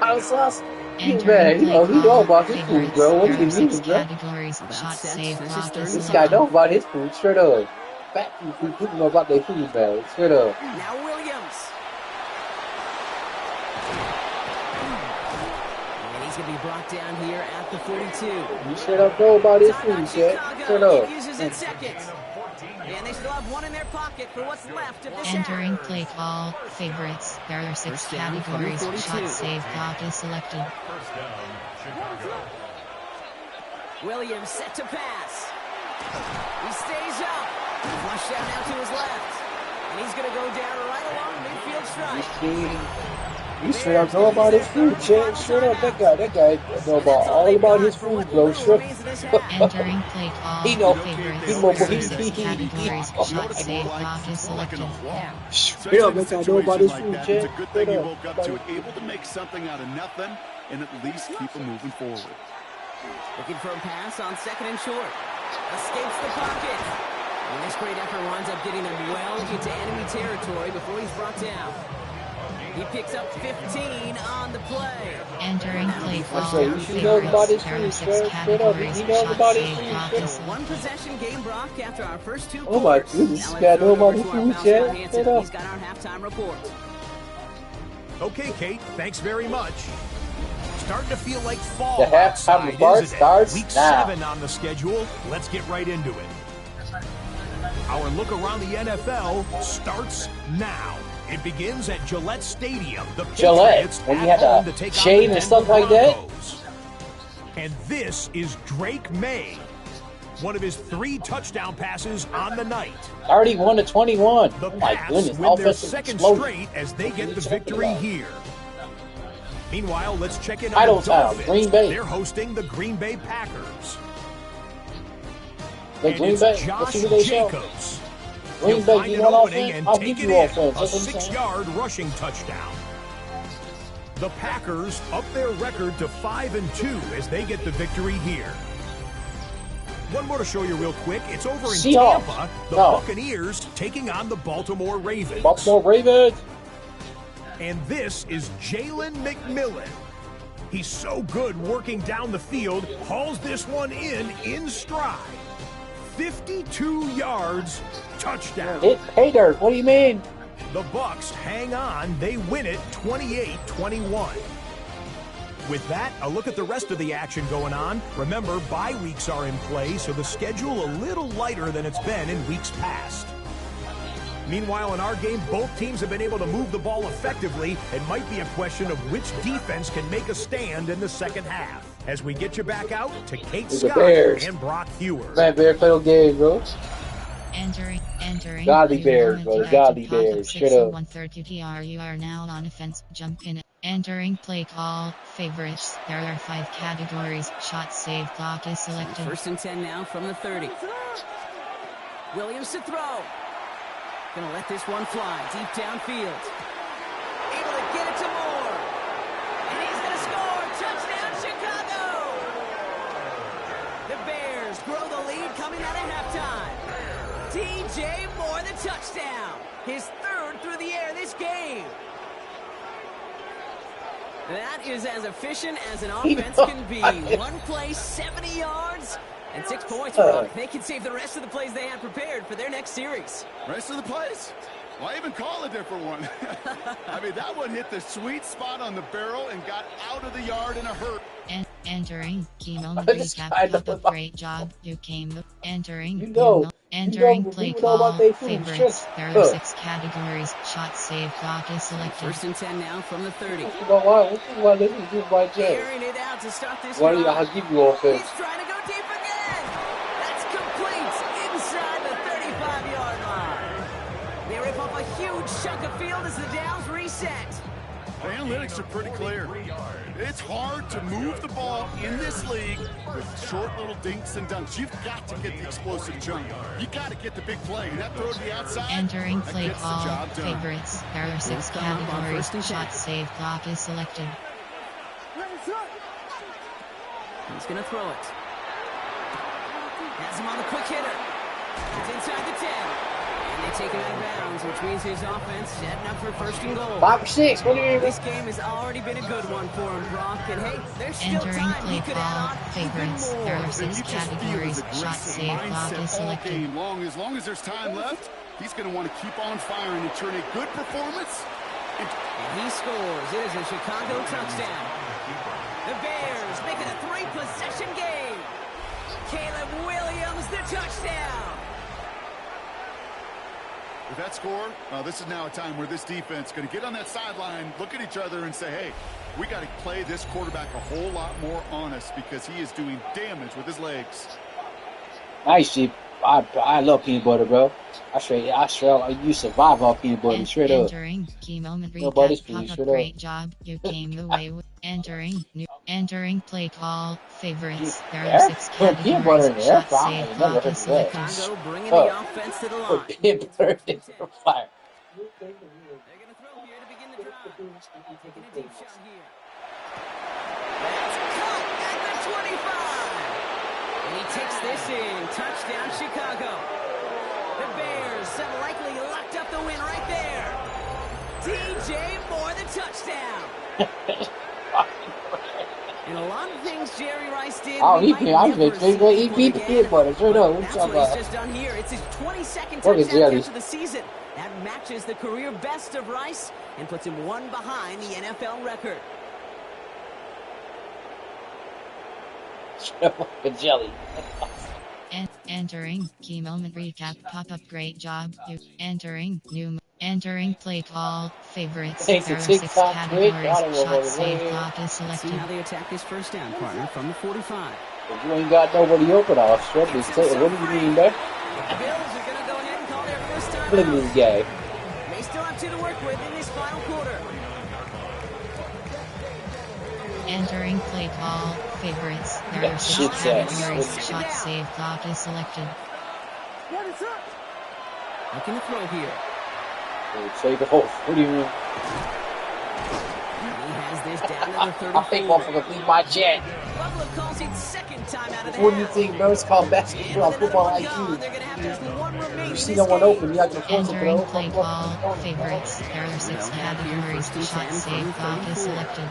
Speaker 1: Out of sauce.
Speaker 2: Entering
Speaker 1: Man,
Speaker 2: play
Speaker 1: he know
Speaker 2: call.
Speaker 1: about his food, bro. What do you
Speaker 2: There are 6
Speaker 1: mean, bro?
Speaker 2: categories. Shot, save,
Speaker 8: This is
Speaker 2: block
Speaker 8: 3rd
Speaker 2: is
Speaker 8: and
Speaker 1: This guy know
Speaker 2: selected.
Speaker 1: about his food. Straight up. Fat people know about their food, man. Straight up.
Speaker 8: Now Williams. And he's going to be brought down here at the 42.
Speaker 1: You straight up know about his food, Chad. Straight up.
Speaker 8: He uses it 2nd. And they still have 1 in their pocket for what's left of this
Speaker 2: Entering
Speaker 8: half.
Speaker 2: play call. Favorites. There are 6
Speaker 8: First down from the
Speaker 2: categories.
Speaker 8: 42.
Speaker 2: Shot, save, block is selected.
Speaker 8: Williams set to pass. He stays up. Flushed out now to his left. And he's going to go down right along midfield strike.
Speaker 1: You straight up know about his food, Chad. Straight up, that guy know about all about his food, bro. Straight
Speaker 2: Entering play call.
Speaker 1: He know.
Speaker 2: Favorites.
Speaker 1: He know.
Speaker 2: There are 6 categories. Shot, save, block is selected.
Speaker 1: Straight up, that guy know about his food,
Speaker 9: It's
Speaker 1: Chad.
Speaker 9: a good thing he woke up to it, able to make something out of nothing and at least keep him moving forward.
Speaker 8: Looking for a pass on 2nd and short. Escapes the pocket. And this great effort winds up getting him well into enemy territory before he's brought down. He picks up 15 on the play.
Speaker 2: Entering play call.
Speaker 1: So he knows about his
Speaker 2: Favorites.
Speaker 1: food,
Speaker 2: There are 6
Speaker 1: straight up.
Speaker 2: categories.
Speaker 1: He knows
Speaker 2: Shot,
Speaker 1: about his
Speaker 2: save,
Speaker 1: food,
Speaker 2: block
Speaker 1: straight
Speaker 2: is
Speaker 1: up.
Speaker 8: One possession game, Brock, after our first 2
Speaker 1: Oh my
Speaker 8: quarters.
Speaker 1: goodness,
Speaker 8: Now
Speaker 1: this
Speaker 8: let's
Speaker 1: guy
Speaker 8: throw
Speaker 1: know
Speaker 8: it over
Speaker 1: about his
Speaker 8: to our
Speaker 1: food,
Speaker 8: pal
Speaker 1: Chad.
Speaker 8: Scott Hansen.
Speaker 1: Straight up.
Speaker 8: He's got our halftime report.
Speaker 5: Okay, Kate, thanks very much. Starting to feel like fall
Speaker 1: The halftime
Speaker 5: outside,
Speaker 1: report
Speaker 5: isn't it?
Speaker 1: starts
Speaker 5: Week
Speaker 1: now.
Speaker 5: 7 on the schedule. Let's get right into it. Our look around the NFL starts now. It begins at Gillette Stadium. The
Speaker 1: Gillette,
Speaker 5: Patriots
Speaker 1: when
Speaker 5: at
Speaker 1: you had
Speaker 5: home
Speaker 1: to
Speaker 5: take
Speaker 1: shave
Speaker 5: on the
Speaker 1: and stuff
Speaker 5: Denver
Speaker 1: like that?
Speaker 5: Broncos. And this is Drake May. One of his 3 touchdown passes on the night.
Speaker 1: 31-21.
Speaker 5: The
Speaker 1: Oh my
Speaker 5: Pats
Speaker 1: goodness,
Speaker 5: win their
Speaker 1: offensive
Speaker 5: 2nd
Speaker 1: explosion.
Speaker 5: straight as they get the victory here. Meanwhile, let's check in on
Speaker 1: Title
Speaker 5: the
Speaker 1: town,
Speaker 5: Dolphins.
Speaker 1: Green Bay.
Speaker 5: They're hosting the Green Bay Packers.
Speaker 1: The
Speaker 5: And
Speaker 1: Green
Speaker 5: it's
Speaker 1: Bay, let's
Speaker 5: Josh
Speaker 1: see who they show.
Speaker 5: Jacobs.
Speaker 1: Green
Speaker 5: He'll
Speaker 1: Bay,
Speaker 5: find
Speaker 1: you
Speaker 5: an
Speaker 1: want
Speaker 5: opening
Speaker 1: offense?
Speaker 5: and
Speaker 1: I'll
Speaker 5: take
Speaker 1: give
Speaker 5: it
Speaker 1: you
Speaker 5: in.
Speaker 1: offense.
Speaker 5: A
Speaker 1: That's what I'm saying.
Speaker 5: 6-yard rushing touchdown. The Packers up their record to 5-2 as they get the victory here. One more to show you real quick. It's over in
Speaker 1: Seahawks.
Speaker 5: Tampa. The
Speaker 1: No.
Speaker 5: Buccaneers taking on the Baltimore Ravens.
Speaker 1: Baltimore Ravens.
Speaker 5: And this is Jalen McMillan. He's so good working down the field, hauls this one in stride. 52 yards, touchdown.
Speaker 1: Hit pay dirt. What do you mean?
Speaker 5: The Bucs hang on. They win it 28-21. With that, a look at the rest of the action going on. Remember, bye weeks are in play, so the schedule a little lighter than it's been in weeks past. Meanwhile, in our game, both teams have been able to move the ball effectively. It might be a question of which defense can make a stand in the second half. As we get you back out to Kate Scott and Brock Hewer.
Speaker 1: Man, Bears play no games, bro.
Speaker 2: Entering.
Speaker 1: Godly Bears, bro. Godly Bears. Straight up.
Speaker 2: 130 TR. You are now on offense. Jump in. Entering play call. Favorites. There are 5 categories. Shot, save, block is selected.
Speaker 8: First and 10 now from the 30. Williams to throw. Gonna let this one fly deep downfield. Able to get it to Moore. And he's gonna score. Touchdown, Chicago! The Bears grow the lead coming out of halftime. DJ Moore, the touchdown. His 3rd through the air this game. That is as efficient as an offense can be. One play, 70 yards, and 6 points. They can save the rest of the plays they had prepared for their next series.
Speaker 9: Rest of the plays? Why even call a different one? I mean, that one hit the sweet spot on the barrel and got out of the yard in a hurry.
Speaker 2: Entering key moment recap. Pop-up, great job. You came. Entering.
Speaker 1: Entering
Speaker 2: play call. Favorites. There are 6 categories. Shot, save, block is selected.
Speaker 8: First and 10 now from the 30.
Speaker 1: You know why? This is just my job.
Speaker 8: Airing it out to start this
Speaker 1: Why do
Speaker 8: drive.
Speaker 1: I'll give you offense?
Speaker 8: He's trying to go deep again. That's complete inside the 35-yard line. They rip off a huge chunk of field as the downs reset.
Speaker 9: The analytics are pretty clear. It's hard to move the ball in this league with short little dinks and dunks. You've got to get the explosive jump. You got to get the big play. And that throw to the outside.
Speaker 2: Entering play call. Favorites. There are 6 categories. Shot, save, block is selected.
Speaker 8: He's going to throw it. Has him on the quick hitter. It's inside the 10. And they take it out of bounds, which means his offense setting up for 1st and goal.
Speaker 1: 5 or 6. What do you mean?
Speaker 8: This game has already been a good one for him, Brock. And hey, there's still
Speaker 2: Entering
Speaker 8: time.
Speaker 2: play
Speaker 8: He could
Speaker 2: call.
Speaker 8: add on
Speaker 2: Favorites.
Speaker 8: even
Speaker 2: There
Speaker 8: more.
Speaker 2: are 6 categories. Shot, save, block is selected.
Speaker 9: As long as there's time left, he's going to want to keep on firing and turn a good performance.
Speaker 8: And he scores. It is a Chicago touchdown. The Bears make it a 3-possession game. Caleb Williams, the touchdown.
Speaker 9: With that score, this is now a time where this defense is going to get on that sideline, look at each other and say, hey, we got to play this quarterback a whole lot more honest because he is doing damage with his legs.
Speaker 1: Nice, G. I love peanut butter, bro. You survive off peanut butter, straight up.
Speaker 2: Entering key moment
Speaker 1: Nobody's
Speaker 2: recap.
Speaker 1: straight
Speaker 2: Pop-up,
Speaker 1: up.
Speaker 2: great job. You came away with entering play call. Favorites. There are 6
Speaker 1: Peanut butter in
Speaker 2: categories.
Speaker 1: there.
Speaker 2: Shot, save, block is selected.
Speaker 8: Chicago bringing the offense to the line.
Speaker 1: Peanut butter in the fire.
Speaker 8: They're going to throw here to begin the drive. Taking a deep shot here. That's caught at the 25. And he takes this in. Touchdown, Chicago. The Bears have likely locked up the win right there. DJ Moore, the touchdown. And a lot of things Jerry Rice did.
Speaker 1: Oh, he beat the peanut butter, straight up. What you
Speaker 8: That's
Speaker 1: talking
Speaker 8: what he's
Speaker 1: about?
Speaker 8: just done here. It's his 22nd
Speaker 1: Look at
Speaker 8: touchdown
Speaker 1: Jelly.
Speaker 8: catch of the season. That matches the career best of Rice and puts him one behind the NFL record.
Speaker 1: With jelly.
Speaker 2: Entering key moment recap. Pop-up, great job. You entering play call. Favorites.
Speaker 1: Thanks
Speaker 2: There
Speaker 1: to
Speaker 2: are 6
Speaker 1: TikTok, Twitch, I don't
Speaker 2: categories.
Speaker 1: know
Speaker 2: Shot,
Speaker 1: what it
Speaker 2: save,
Speaker 1: is.
Speaker 2: block is
Speaker 8: See
Speaker 2: selected.
Speaker 8: how they attack this first down, partner, from the 45.
Speaker 1: If you ain't got nobody open off, strip this. What do you mean, there?
Speaker 8: The Bills are going to go ahead and call their first time
Speaker 1: Look at
Speaker 8: out.
Speaker 1: this guy.
Speaker 8: They still have 2 to work with in this final quarter.
Speaker 2: Entering play call. Favorites. There are 6
Speaker 1: Shit sex.
Speaker 2: categories. Shot, save, block is selected.
Speaker 8: Looking to throw here.
Speaker 1: Take it off. What do you mean?
Speaker 8: He has this down to the
Speaker 1: I think
Speaker 8: 34.
Speaker 1: motherfucker beat my jet.
Speaker 8: Buffalo calls it 2nd time out of the
Speaker 1: What do you
Speaker 8: half.
Speaker 1: think, bro? It's called
Speaker 8: And
Speaker 1: basketball,
Speaker 8: with another
Speaker 1: football
Speaker 8: one
Speaker 1: IQ.
Speaker 8: gone, they're going to have just one remaining
Speaker 1: You
Speaker 8: in
Speaker 1: see
Speaker 8: this
Speaker 1: no one
Speaker 8: game.
Speaker 1: open, you not gonna force it,
Speaker 2: Entering
Speaker 1: bro.
Speaker 2: play call, favorites. There are 6
Speaker 8: They'll head here
Speaker 2: categories.
Speaker 8: first and
Speaker 2: Shot
Speaker 8: 10
Speaker 2: save
Speaker 8: from
Speaker 2: block is
Speaker 8: 34.
Speaker 2: selected.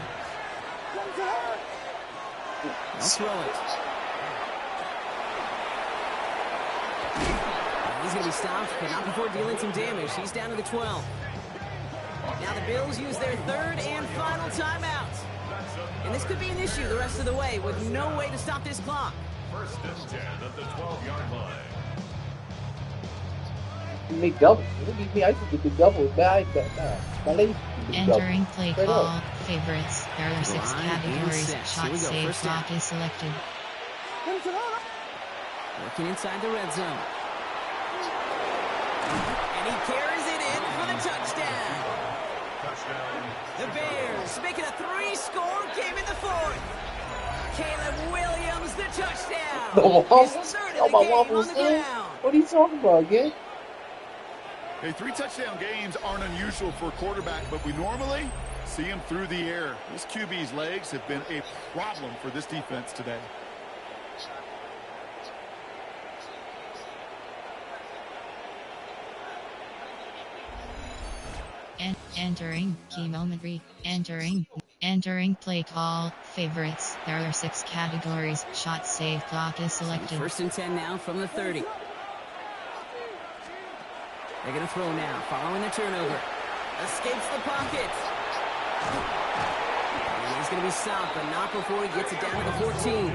Speaker 8: They'll throw it. He's going to be stopped, but not before dealing some damage. He's down to the 12. Now the Bills use their third and final timeout. And this could be an issue the rest of the way with no way to stop this clock.
Speaker 3: First and 10 at the 12-yard line.
Speaker 1: You make double. Look at me, I can do double. My lady can do double.
Speaker 2: Entering play
Speaker 1: Straight
Speaker 2: call,
Speaker 1: up.
Speaker 2: favorites. There are 6
Speaker 8: Line and
Speaker 2: categories.
Speaker 8: set. Here
Speaker 2: Shot
Speaker 8: we go,
Speaker 2: save
Speaker 8: first down.
Speaker 2: block is selected.
Speaker 8: Working inside the red zone. And he carries it in for the touchdown. The Bears making a 3-score game in the fourth. Caleb Williams, the touchdown.
Speaker 1: The waffles?
Speaker 8: His third
Speaker 1: Oh,
Speaker 8: of
Speaker 1: my
Speaker 8: the game
Speaker 1: waffles
Speaker 8: on the
Speaker 1: in?
Speaker 8: ground.
Speaker 1: What are you talking about again?
Speaker 9: Hey, 3 touchdown games aren't unusual for a quarterback, but we normally see him through the air. This QB's legs have been a problem for this defense today.
Speaker 2: Entering key moment entering play call, favorites. There are 6 categories. Shot save block is selected.
Speaker 8: First and 10 now from the 30. They're going to throw now, following the turnover. Escapes the pocket. And he's going to be stopped, but not before he gets it down to the 14.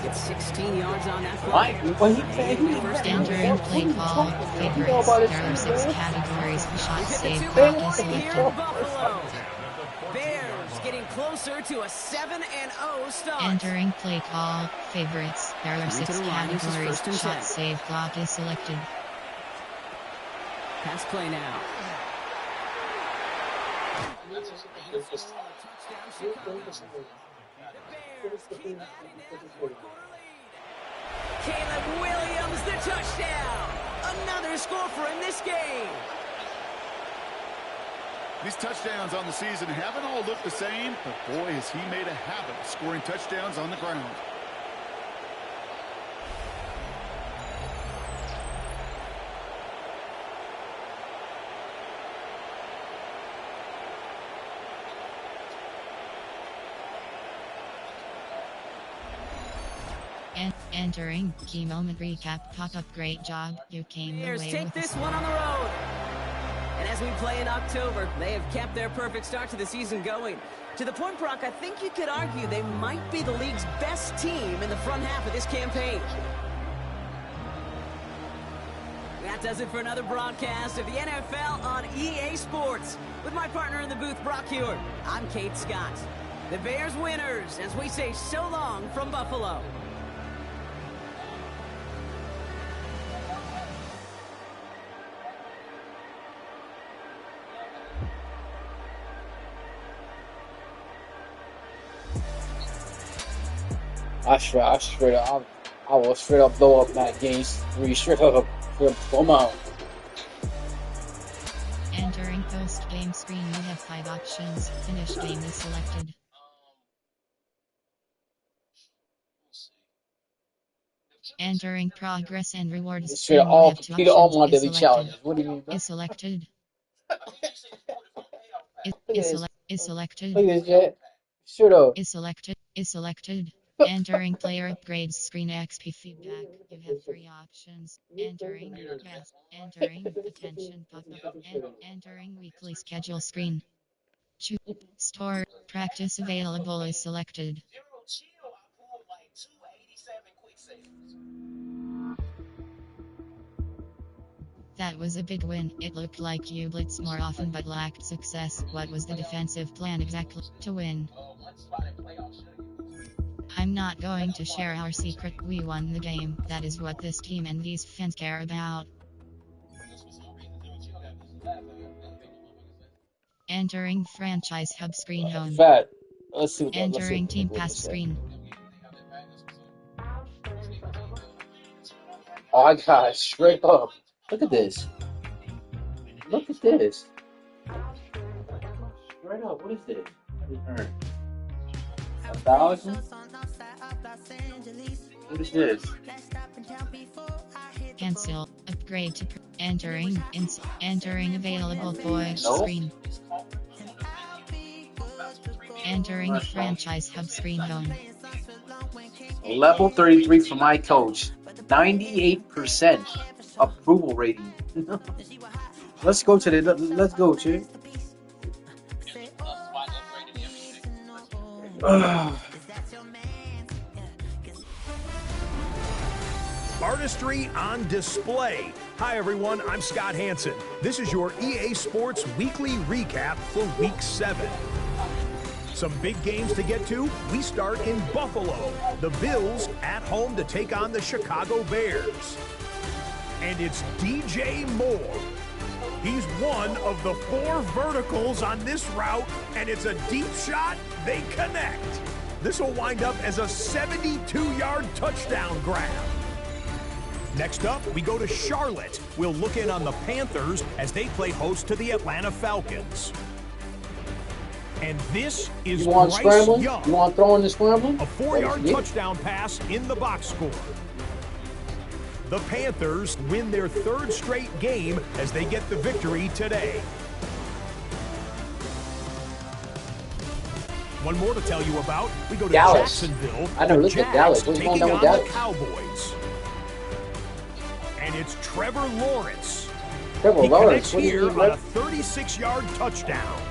Speaker 8: Gets 16 yards on that play.
Speaker 1: When he
Speaker 2: Entering play call, favorites. There are 6 categories. Shot save block is
Speaker 8: Here in
Speaker 2: selected.
Speaker 8: Buffalo. Bears getting closer to a 7-0 start.
Speaker 2: Entering play call, favorites. There are 6
Speaker 8: the line. This is
Speaker 2: categories.
Speaker 8: first and 10.
Speaker 2: Shot save block is selected.
Speaker 8: Pass play now. Caleb Williams, the touchdown. Another score for him this game.
Speaker 9: These touchdowns on the season haven't all looked the same, but boy, has he made a habit of scoring touchdowns on the ground.
Speaker 2: Entering key moment recap pop-up. Great job, you came
Speaker 8: Bears
Speaker 2: away
Speaker 8: take
Speaker 2: with
Speaker 8: this one on the road. And as we play in October, they have kept their perfect start to the season going. To the point, Brock, I think you could argue they might be the league's best team in the front half of this campaign. That does it for another broadcast of the NFL on EA Sports. With my partner in the booth, Brock Hewitt, I'm Kate Scott. The Bears winners, as we say so long from Buffalo.
Speaker 1: I will straight up blow up that game 3 straight up. Come on.
Speaker 2: Entering post-game screen, you have 5 options. Finish game is selected. Entering progress and rewards
Speaker 1: Straight
Speaker 2: screen, you
Speaker 1: all
Speaker 2: have 2
Speaker 1: complete all my
Speaker 2: options. Is
Speaker 1: daily
Speaker 2: selected.
Speaker 1: challenges. What do you mean, bro?
Speaker 2: Is selected.
Speaker 1: Look at this.
Speaker 2: Is selected.
Speaker 1: Look at this, Jet. Straight up.
Speaker 2: Is selected. Is selected. Entering player upgrades screen XP feedback. You have 3 options. Entering best. Entering attention pop-up. Entering weekly schedule screen. Choose store. Practice available is selected. That was a big win. It looked like you blitzed more often but lacked success. What was the defensive plan exactly to win? I'm not going to share our secret. We won the game. That is what this team and these fans care about. Entering franchise hub screen home.
Speaker 1: Fat. Let's see.
Speaker 2: Entering team pass screen.
Speaker 1: Oh, I got it straight up. Look at this. Look at this. Straight up. What is this? 1,000. What is this?
Speaker 2: Cancel. Upgrade to entering. Entering available voice
Speaker 1: No.
Speaker 2: screen. Entering franchise hub screen home.
Speaker 1: Level 33 for my coach. 98% approval rating. Let's go to the. Let's go to.
Speaker 5: Artistry on display. Hi, everyone. I'm Scott Hansen. This is your EA Sports Weekly Recap for Week 7. Some big games to get to. We start in Buffalo. The Bills at home to take on the Chicago Bears. And it's DJ Moore. He's one of the 4 verticals on this route, and it's a deep shot. They connect. This will wind up as a 72-yard touchdown grab. Next up, we go to Charlotte. We'll look in on the Panthers as they play host to the Atlanta Falcons. And this is
Speaker 1: You want
Speaker 5: Bryce
Speaker 1: scrambling?
Speaker 5: Young.
Speaker 1: You want throwing the scrambling?
Speaker 5: A 4-yard touchdown pass in the box score. The Panthers win their 3rd straight game as they get the victory today. One more to tell you about. We go to
Speaker 1: Dallas.
Speaker 5: Jacksonville.
Speaker 1: I never looked at Dallas. What's going on with Dallas?
Speaker 5: The Cowboys. And it's Trevor Lawrence.
Speaker 1: Trevor
Speaker 5: He
Speaker 1: Lawrence.
Speaker 5: connects
Speaker 1: What do you
Speaker 5: here
Speaker 1: mean,
Speaker 5: on a
Speaker 1: bro?
Speaker 5: 36-yard touchdown.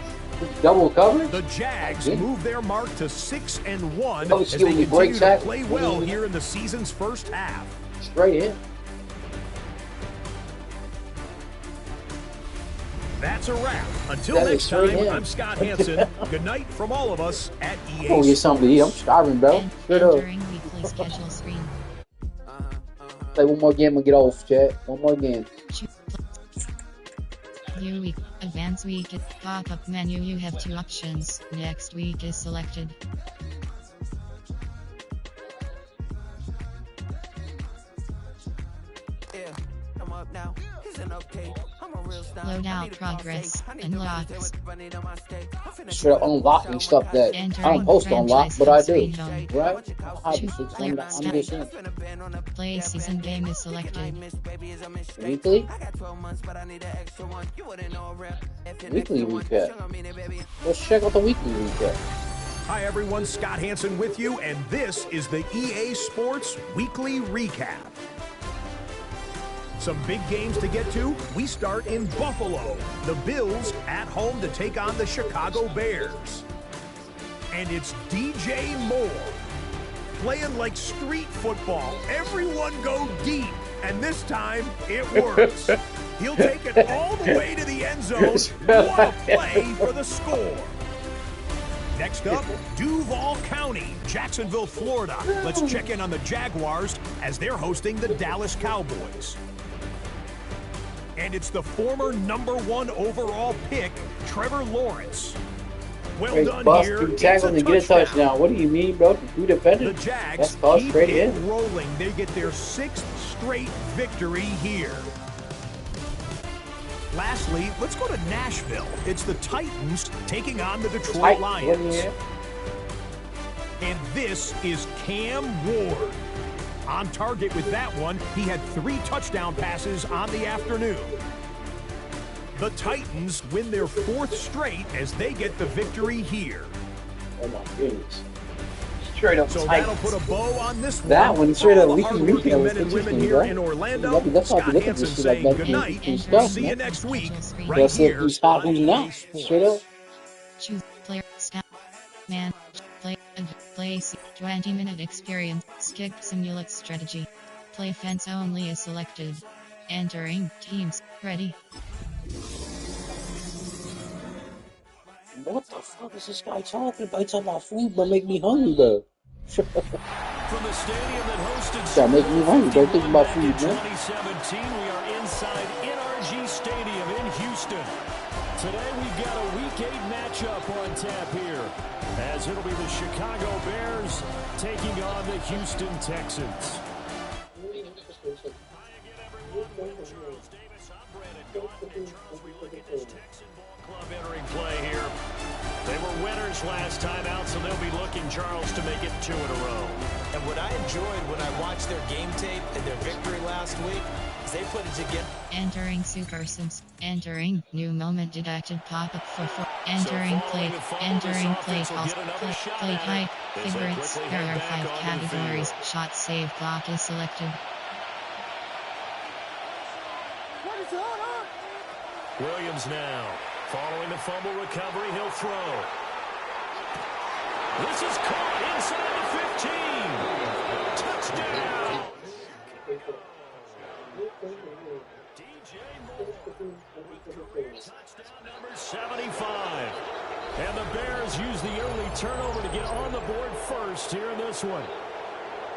Speaker 1: Double coverage?
Speaker 5: The Jags move their mark to 6-1
Speaker 1: Oh,
Speaker 5: as they
Speaker 1: excuse me, break
Speaker 5: continue to
Speaker 1: tack.
Speaker 5: play well here in the season's first half.
Speaker 1: Straight in.
Speaker 5: That's a wrap. Until
Speaker 1: That is
Speaker 5: next
Speaker 1: straight
Speaker 5: time,
Speaker 1: in.
Speaker 5: I'm Scott Hansen. Good night from all of us at EA
Speaker 1: Oh, get something to eat. I'm starving, bro. Straight up.
Speaker 2: Entering weekly schedule screen.
Speaker 1: Play one more game and get off, chat. One more game.
Speaker 2: View week. Advance week. Pop-up menu. You have 2 options. Next week is selected. Loadout progress. Unlocks.
Speaker 1: Straight up unlocking stuff that I don't supposed to unlock, but I do. Right? I'm just saying.
Speaker 2: Play season game is selected.
Speaker 1: Weekly? Weekly recap. Let's check out the weekly recap.
Speaker 5: Hi, everyone. Scott Hansen with you, and this is the EA Sports Weekly Recap. Some big games to get to. We start in Buffalo. The Bills at home to take on the Chicago Bears. And it's DJ Moore playing like street football. Everyone go deep, and this time it works. He'll take it all the way to the end zone. What a play for the score. Next up, Duval County, Jacksonville, Florida. Let's check in on the Jaguars as they're hosting the Dallas Cowboys. And it's the former #1 overall pick, Trevor Lawrence. Well
Speaker 1: Great
Speaker 5: done
Speaker 1: bust
Speaker 5: here.
Speaker 1: through tackle and get a touchdown. What do you mean, bro? Who defended?
Speaker 5: The Jags
Speaker 1: That's called
Speaker 5: keep
Speaker 1: straight
Speaker 5: it
Speaker 1: in.
Speaker 5: rolling. They get their 6th straight victory here. Lastly, let's go to Nashville. It's the Titans taking on the Detroit Lions. And this is Cam Ward. On target with that one, he had 3 touchdown passes on the afternoon. The Titans win their 4th straight as they get the victory here.
Speaker 1: Oh my goodness. Straight up
Speaker 5: So
Speaker 1: Titans.
Speaker 5: that'll put a bow on this one.
Speaker 1: That one straight up
Speaker 5: All the
Speaker 1: weekly
Speaker 5: hardworking
Speaker 1: recap was
Speaker 5: men and women
Speaker 1: interesting,
Speaker 5: here
Speaker 1: bro.
Speaker 5: in Orlando.
Speaker 1: That's how
Speaker 5: Scott
Speaker 1: you look at
Speaker 5: Hansen
Speaker 1: this shit
Speaker 5: saying
Speaker 1: like
Speaker 5: good
Speaker 1: that.
Speaker 5: night.
Speaker 1: Cool
Speaker 5: We'll
Speaker 1: stuff,
Speaker 5: see you
Speaker 1: man.
Speaker 5: next week right
Speaker 1: That's it.
Speaker 5: here
Speaker 1: Who's hot,
Speaker 5: on
Speaker 1: who's
Speaker 5: EA
Speaker 1: not?
Speaker 5: Sports.
Speaker 1: Straight up.
Speaker 2: Choose player stat man play 20-minute experience skip simulate strategy play fence only is selected. Entering teams ready.
Speaker 1: What the fuck is this guy talking about? He's talking about food, but make me hungry, bro.
Speaker 3: From the stadium that hosted
Speaker 1: Gotta make me hungry, bro. Think about
Speaker 3: back
Speaker 1: food,
Speaker 3: in
Speaker 1: man.
Speaker 3: 2017, we are inside NRG Stadium in Houston. Today we've got a Week 8 matchup on tap here, as it'll be the Chicago Bears taking on the Houston Texans. Entering play here. They were winners last time out, so they'll be looking looking, Charles, to make it 2 in a row.
Speaker 4: And what I enjoyed when I watched their game tape and their victory last week is they put it together.
Speaker 2: Entering Super Sims. Entering new moment detected pop-up for 4. Entering plate. Entering play calls. Play type. Favorites. There are 5 categories. Shot save block is selected.
Speaker 3: Williams now. Following the fumble recovery, he'll throw. This is caught inside the 15. Touchdown. DJ Moore with career touchdown number 75. And the Bears use the early turnover to get on the board first here in this one.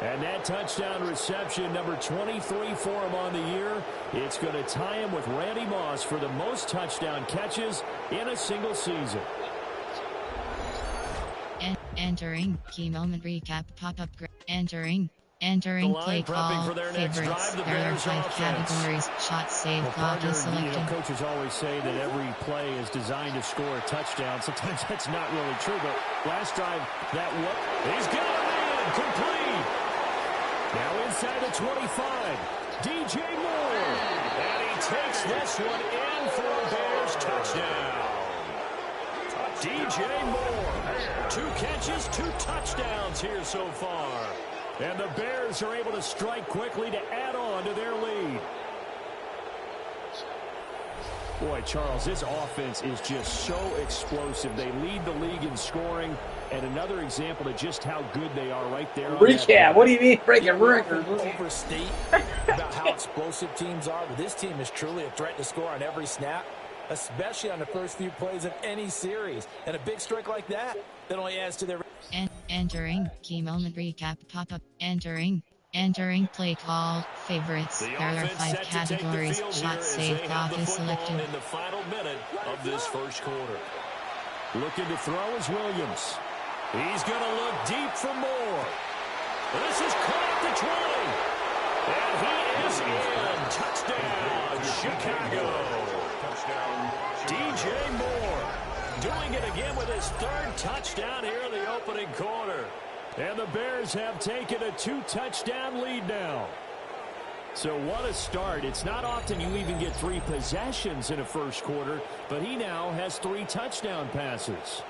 Speaker 3: And that touchdown reception, number 23 for him on the year, it's going to tie him with Randy Moss for the most touchdown catches in a single season.
Speaker 2: Entering key moment recap pop-up. Entering play call. Favorites. There are 5 categories. Shot save block is selected.
Speaker 3: Coaches always say that every play is designed to score a touchdown. Sometimes that's not really true, but last drive, that he's got it in, complete. Now inside the 25, DJ Moore. And he takes this one in for a Bears touchdown. DJ Moore, 2 catches, 2 touchdowns here so far. And the Bears are able to strike quickly to add on to their lead. Boy, Charles, this offense is just so explosive. They lead the league in scoring, and another example of just how good they are right there.
Speaker 1: Recap, what do you mean breaking records?
Speaker 4: Overstate about how explosive teams are, but this team is truly a threat to score on every snap, especially on the first few plays of any series. And a big strike like that only adds to their...
Speaker 2: Entering key moment recap pop-up. Entering play call. Favorites. There are 5 categories. Shot save block is selected.
Speaker 3: In the final minute of this first quarter. Looking to throw is Williams. He's going to look deep for Moore. This is caught at the 20. And he is in. Touchdown, Chicago. DJ Moore doing it again with his 3rd touchdown here in the opening quarter. And the Bears have taken a 2-touchdown lead now. So what a start. It's not often you even get 3 possessions in a first quarter, but he now has 3 touchdown passes.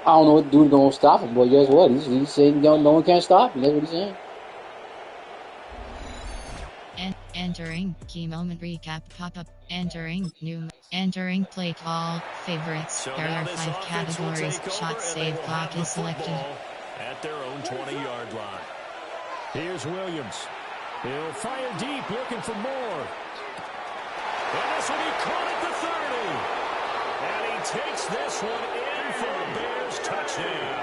Speaker 1: I don't know what dude's going to stop him, but guess what? He's saying no one can stop him. That's what he's saying.
Speaker 2: Entering key moment recap pop-up. Entering play call. Favorites. There are 5 categories. Shot save block is selected.
Speaker 3: At their own 20-yard line. Here's Williams. He'll fire deep, looking for more. And this will be caught at the 30. And he takes this one in for a Bears touchdown.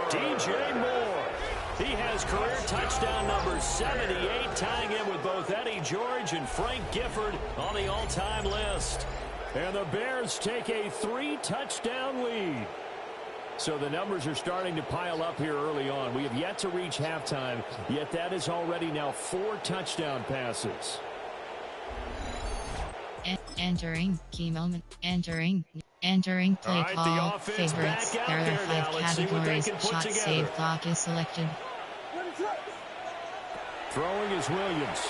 Speaker 3: DJ Moore. He has career touchdown number 78, tying in with both Eddie George and Frank Gifford on the all-time list. And the Bears take a 3-touchdown lead. So the numbers are starting to pile up here early on. We have yet to reach halftime, yet that is already now 4 touchdown passes.
Speaker 2: Entering key moment. Entering play call. Favorites. There are 5 categories. Shot save block is selected.
Speaker 3: Throwing is Williams.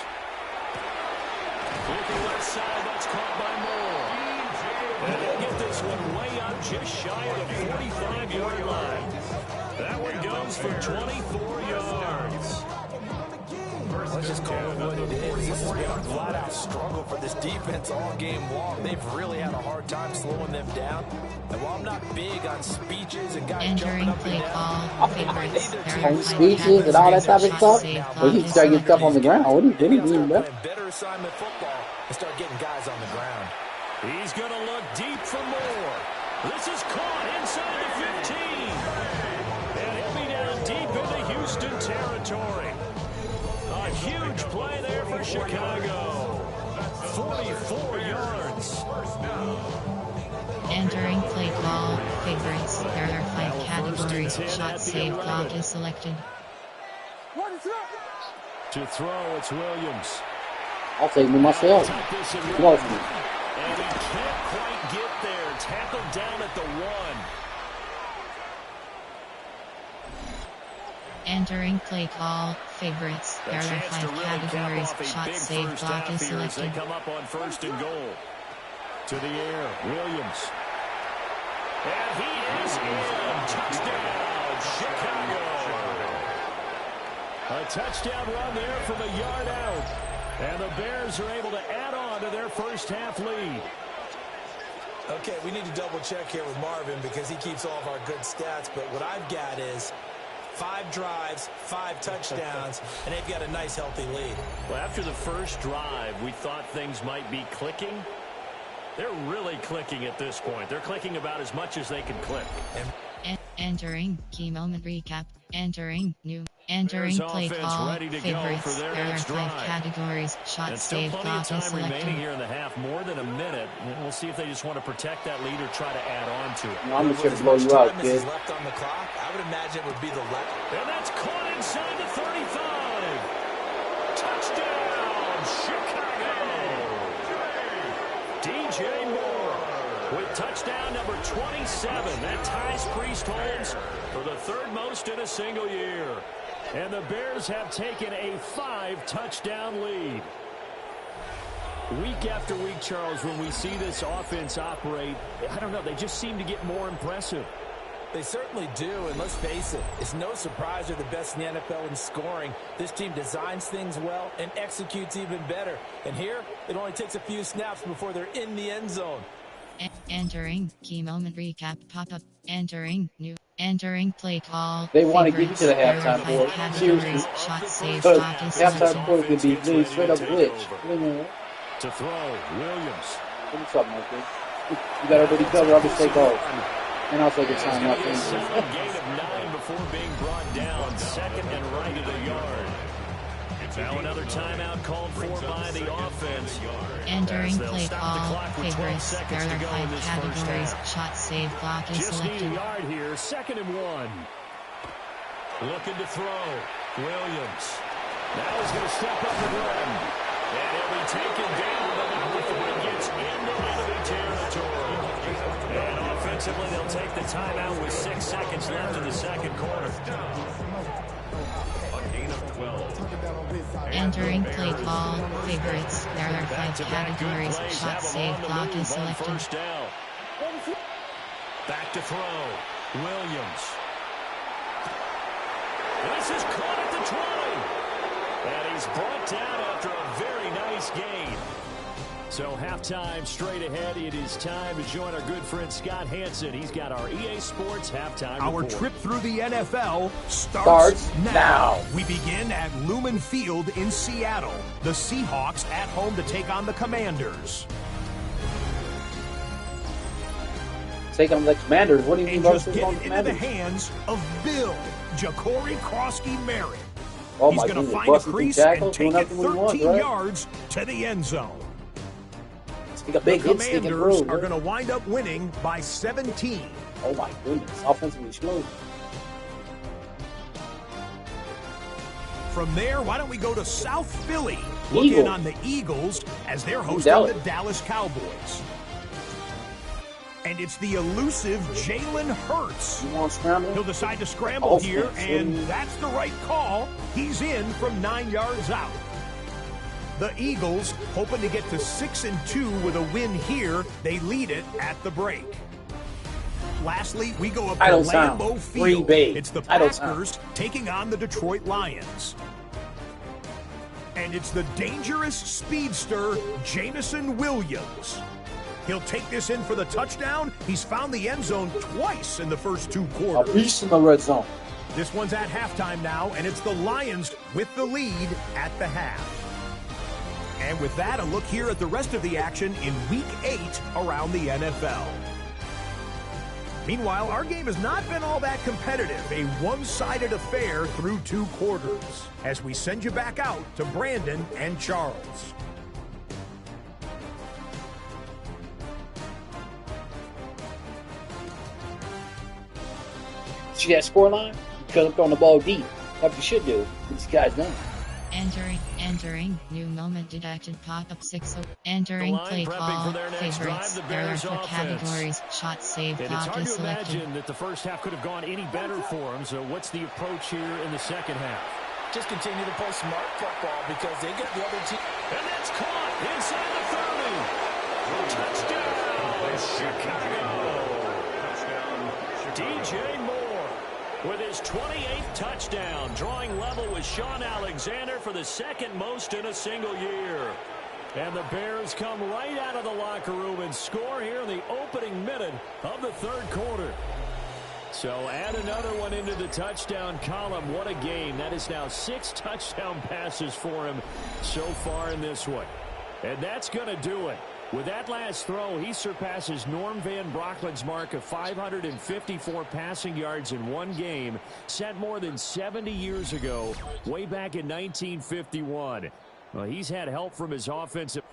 Speaker 3: Looking left side, that's caught by Moore. And they'll get this one way up just shy of the 45-yard line. That one goes for 24 yards.
Speaker 4: Let's just call it what it is. This has been a flat-out struggle for this defense all game long. They've really had a hard time slowing them down. And while I'm not big on speeches and guys jumping up and down,
Speaker 1: on speeches and all that type of stuff, but he start getting stuff on the ground. What do you mean, bro?
Speaker 4: Better assignment football and start getting guys on the ground.
Speaker 3: He's going to look deep for more. This is caught inside the 15. And he'll be down deep into Houston territory. A huge play there for Chicago. 44 yards.
Speaker 2: Entering play call. Favorites. There are 5 categories. Shot save block is selected.
Speaker 3: To throw, it's Williams.
Speaker 1: I'll take me myself. Close me.
Speaker 3: And he can't quite get there. Tackled down at the 1.
Speaker 2: Entering play call. Favorites. There are 5 categories. Shot, save, block is
Speaker 3: As they
Speaker 2: selected.
Speaker 3: come up on 1st and goal. To the air, Williams. And he is in. Touchdown, Chicago. A touchdown run there from a yard out. And the Bears are able to add on to their first half lead.
Speaker 4: Okay, we need to double check here with Marvin because he keeps all of our good stats. But what I've got is 5 drives, 5 touchdowns, and they've got a nice, healthy lead.
Speaker 3: Well, after the first drive, we thought things might be clicking. They're really clicking at this point. They're clicking about as much as they can click.
Speaker 2: Entering key moment recap. Entering play call. Favorites. There are 5 categories. Shot, save, block is
Speaker 3: Time remaining
Speaker 2: selected.
Speaker 3: here in the half, more than a minute. We'll see if they just want to protect that lead or try to add on to it.
Speaker 1: I'm just here to blow you out, kid.
Speaker 4: Left on the clock, I would imagine it would be the left.
Speaker 3: And that's caught inside the 35. Touchdown, Chicago. DJ Moore with touchdown number 27. That ties Priest Holmes for the 3rd most in a single year. And the Bears have taken a 5-touchdown lead. Week after week, Charles, when we see this offense operate, I don't know, they just seem to get more impressive.
Speaker 4: They certainly do, and let's face it, it's no surprise they're the best in the NFL in scoring. This team designs things well and executes even better. And here, it only takes a few snaps before they're in the end zone.
Speaker 2: Entering key moment recap pop-up. Entering play call.
Speaker 1: They want to get you to the
Speaker 2: Favorites.
Speaker 1: halftime
Speaker 2: There are
Speaker 1: board.
Speaker 2: 5 categories.
Speaker 1: Seriously.
Speaker 2: Shot, save,
Speaker 1: Because
Speaker 2: block is
Speaker 1: halftime
Speaker 2: selected.
Speaker 1: board could be really straight up glitch.
Speaker 3: To throw, Williams.
Speaker 1: What's up, Michael? You got everybody covered. I'll just take off. And I'll take a time out.
Speaker 3: Gain of 9 before being brought down. 2nd and right at a yard. Now another timeout called for by the offense.
Speaker 2: Entering play call. Favorites. There are 5 categories. Shot, save, block is
Speaker 3: Just need a
Speaker 2: selected.
Speaker 3: yard here. 2nd and 1. Looking to throw. Williams. Now he's going to step up and run. And he'll be taken down before he gets into enemy territory. And offensively, they'll take the timeout with 6 seconds left in the 2nd quarter. A gain of 12.
Speaker 2: Entering play call. Favorites. There are 5 categories. Shot, save, block is selected.
Speaker 3: First down. Back to throw. Williams. This is caught at the 20. And he's brought down after a very nice gain. So halftime straight ahead. It is time to join our good friend Scott Hansen. He's got our EA Sports halftime
Speaker 5: Our
Speaker 3: report.
Speaker 5: trip through the NFL starts
Speaker 1: now.
Speaker 5: We begin at Lumen Field in Seattle. The Seahawks at home to take on the Commanders.
Speaker 1: Take on the Commanders. What do you mean
Speaker 5: And
Speaker 1: by
Speaker 5: just
Speaker 1: taking
Speaker 5: get
Speaker 1: on
Speaker 5: it
Speaker 1: the
Speaker 5: into the
Speaker 1: Commanders?
Speaker 5: hands of Bill Ja'Cory Krosky-Merritt.
Speaker 1: Oh
Speaker 5: He's
Speaker 1: my
Speaker 5: going to
Speaker 1: goodness.
Speaker 5: find a
Speaker 1: Busting through
Speaker 5: crease
Speaker 1: tackles,
Speaker 5: and
Speaker 1: doing
Speaker 5: take it
Speaker 1: nothing we want,
Speaker 5: 13
Speaker 1: right?
Speaker 5: yards to the end zone.
Speaker 1: Take a big
Speaker 5: The
Speaker 1: hit stick and
Speaker 5: Commanders
Speaker 1: throw,
Speaker 5: are
Speaker 1: right?
Speaker 5: going to wind up winning by 17.
Speaker 1: Oh my goodness. Offensively explosive.
Speaker 5: From there, why don't we go to South Philly? Look in on the Eagles as they're hosting
Speaker 1: Dallas.
Speaker 5: the Dallas Cowboys. And it's the elusive Jalen Hurts.
Speaker 1: You want to scramble?
Speaker 5: He'll decide to scramble here,
Speaker 1: Offense.
Speaker 5: and that's the right call. He's in from 9 yards out. The Eagles, hoping to get to 6-2 with a win here, they lead it at the break. Lastly, we go up to
Speaker 1: Idle sound.
Speaker 5: Lambeau
Speaker 1: Green
Speaker 5: Field.
Speaker 1: Bay.
Speaker 5: It's the
Speaker 1: Idle
Speaker 5: Packers taking on the Detroit Lions. And it's the dangerous speedster, Jameson Williams. He'll take this in for the touchdown. He's found the end zone twice in the first 2
Speaker 1: A
Speaker 5: quarters.
Speaker 1: beast in the red zone.
Speaker 5: This one's at halftime now, and it's the Lions with the lead at the half. And with that, a look here at the rest of the action in Week 8 around the NFL. Meanwhile, our game has not been all that competitive, a one-sided affair through 2 quarters, as we send you back out to Brandon and Charles.
Speaker 1: See that score line? You could have thrown the ball deep. Like you should do. These guys done.
Speaker 2: Entering, new moment detected, pop-up 6. Entering play call, favorites, there are 4 categories, shot, save,
Speaker 3: and
Speaker 2: block
Speaker 3: it's hard
Speaker 2: is
Speaker 3: to
Speaker 2: selected.
Speaker 3: imagine that the first half could have gone any better for him, so what's the approach here in the second half?
Speaker 4: Just continue to play smart football because they get the other team.
Speaker 3: And that's caught inside the 30. Touchdown, Chicago. DJ Moore with his 28th touchdown, drawing level with Sean Alexander for the second most in a single year. And the Bears come right out of the locker room and score here in the opening minute of the third quarter. So add another one into the touchdown column. What a game. That is now 6 touchdown passes for him so far in this one. And that's going to do it. With that last throw, he surpasses Norm Van Brocklin's mark of 554 passing yards in one game, set more than 70 years ago, way back in 1951. Well, he's had help from his offensive.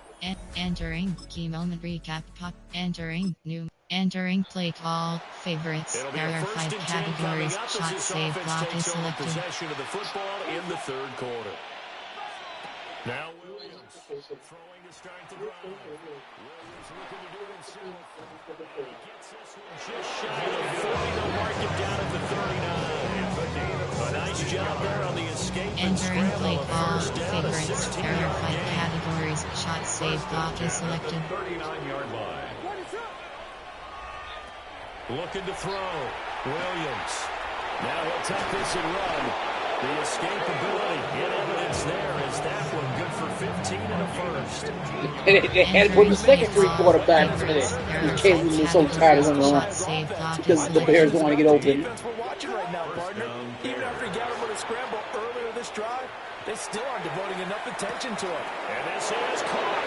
Speaker 2: Entering, key moment recap, pop, entering play call, favorites, there are 5 categories, shot, save, block is selected.
Speaker 3: Possession of the football in the third quarter. Now Williams throwing to start the drive. Williams looking to do it himself. He gets this one just shy of the 40. They'll mark him down at the 39. A nice job there on the escape.
Speaker 2: Entering play call, favorites, there are 5 categories, shot, save, block is selected.
Speaker 3: 39-yard line. Looking to throw. Williams. Now he'll tuck this and run. The escapability in evidence there as that one good for 15 and a first.
Speaker 1: They had to put the second string quarterback for this. You can't be so tired of running around because the Bears don't want to get open.
Speaker 4: We're watching right now, partner. Even after he got him with a scramble earlier this drive, they still aren't devoting enough attention to him.
Speaker 3: And this is caught.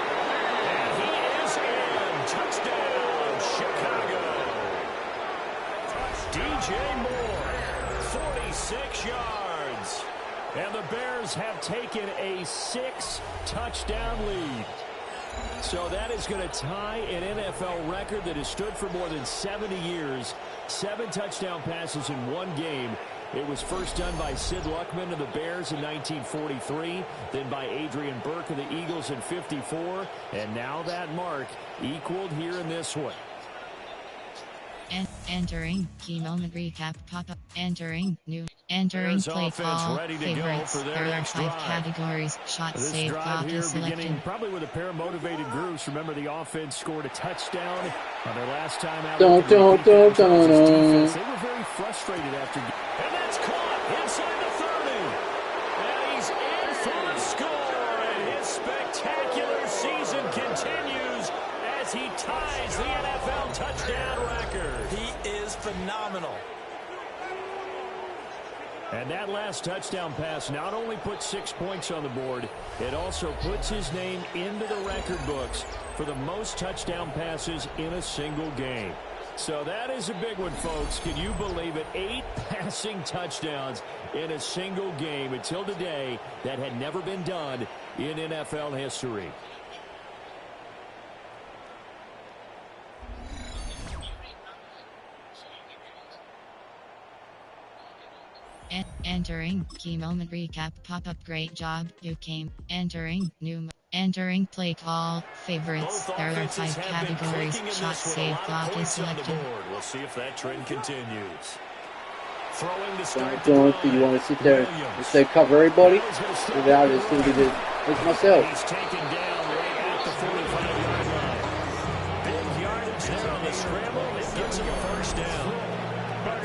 Speaker 3: And he is in. Touchdown, Chicago. DJ Moore, 46 yards. And the Bears have taken a 6-touchdown lead. So that is going to tie an NFL record that has stood for more than 70 years. 7 touchdown passes in one game. It was first done by Sid Luckman of the Bears in 1943, then by Adrian Burke of the Eagles in 54, and now that mark equaled here in this one.
Speaker 2: Entering, key moment recap, pop-up, entering play call, favorites, there are 5 categories, shot, save, block is selected.
Speaker 3: Beginning probably with a pair of motivated groups. Remember, the offense scored a touchdown on their last time out. They were very frustrated after. And that's caught inside the 30. And he's in for a score. And his spectacular season continues as he ties the NFL touchdown record.
Speaker 4: He is phenomenal.
Speaker 3: And that last touchdown pass not only puts 6 points on the board, it also puts his name into the record books for the most touchdown passes in a single game. So that is a big one, folks. Can you believe it? 8 passing touchdowns in a single game. Until today, that had never been done in NFL history.
Speaker 2: Entering, key moment recap, pop-up, great job, you came, entering play call, favorites, there are 5 categories, shot, save, block is selected.
Speaker 3: We'll see if that trend continues. Throwing to start.
Speaker 1: Don't you want to sit there and say cover everybody? Without it, it's going to be it's myself.
Speaker 3: He's taken down right at the 45-yard line. Big yardage there on the scramble. It gets him a first down.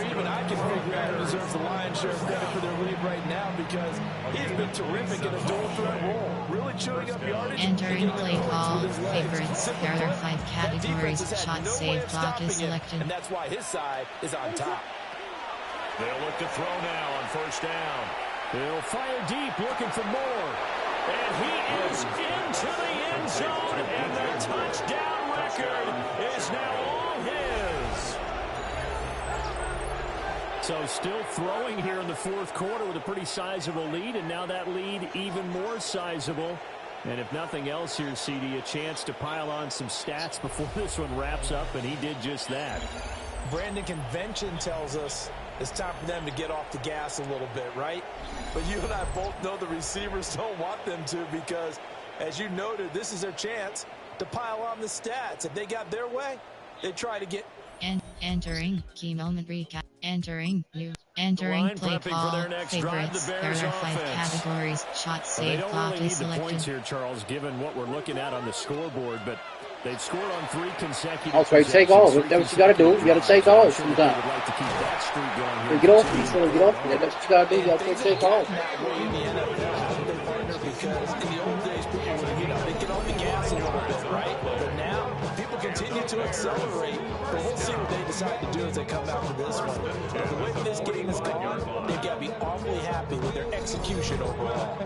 Speaker 4: Even I can figure out who deserves the lion's share of credit for their lead right now because he's been terrific in a dual threat role. Really chewing up yardage.
Speaker 2: Entering play call, favorites, there are 5 categories, shot, save, block is selected.
Speaker 4: And that's why his side is on top.
Speaker 3: They'll look to throw now on first down. They'll fire deep, looking for more. And he is into the end zone, and the touchdown record is now all his. So still throwing here in the fourth quarter with a pretty sizable lead, and now that lead even more sizable. And if nothing else here, CD, a chance to pile on some stats before this one wraps up, and he did just that.
Speaker 4: Brandon, convention tells us It's time for them to get off the gas a little bit, right? But you and I both know the receivers don't want them to because, as you noted, this is their chance to pile on the stats. If they got their way, they try to get...
Speaker 2: Entering key moment recap. Entering play call. Favorites. There are 5 categories. Shot, save, block is selected.
Speaker 3: Points here, Charles, given what we're looking at on the scoreboard, but they've scored on 3 consecutive.
Speaker 1: Okay, take off. That's what you got to do. You got to take off sometimes.
Speaker 3: Would like to keep that streak going here.
Speaker 1: Get off these things. Get off. That's what you got to do. You got to take off.
Speaker 4: Because in the old days, people would, they get on the gas a little bit, right? But now, people continue to accelerate. But we'll see what they decide to do as they come after this one. But the way that this game is gone, they've got to be awfully happy with their execution overall.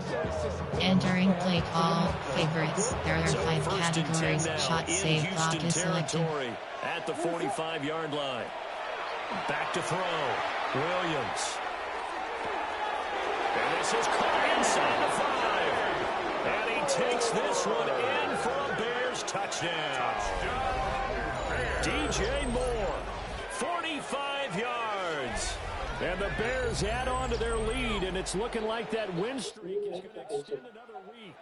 Speaker 2: Entering play call. Favorites. There are 5 categories. Shot, save, block is selected.
Speaker 3: At the 45-yard line. Back to throw. Williams. And this is caught inside the 5. And he takes this one in for a Bears touchdown. DJ Moore, 45 yards. And the Bears add on to their lead, and it's looking like that win streak is going to extend another week.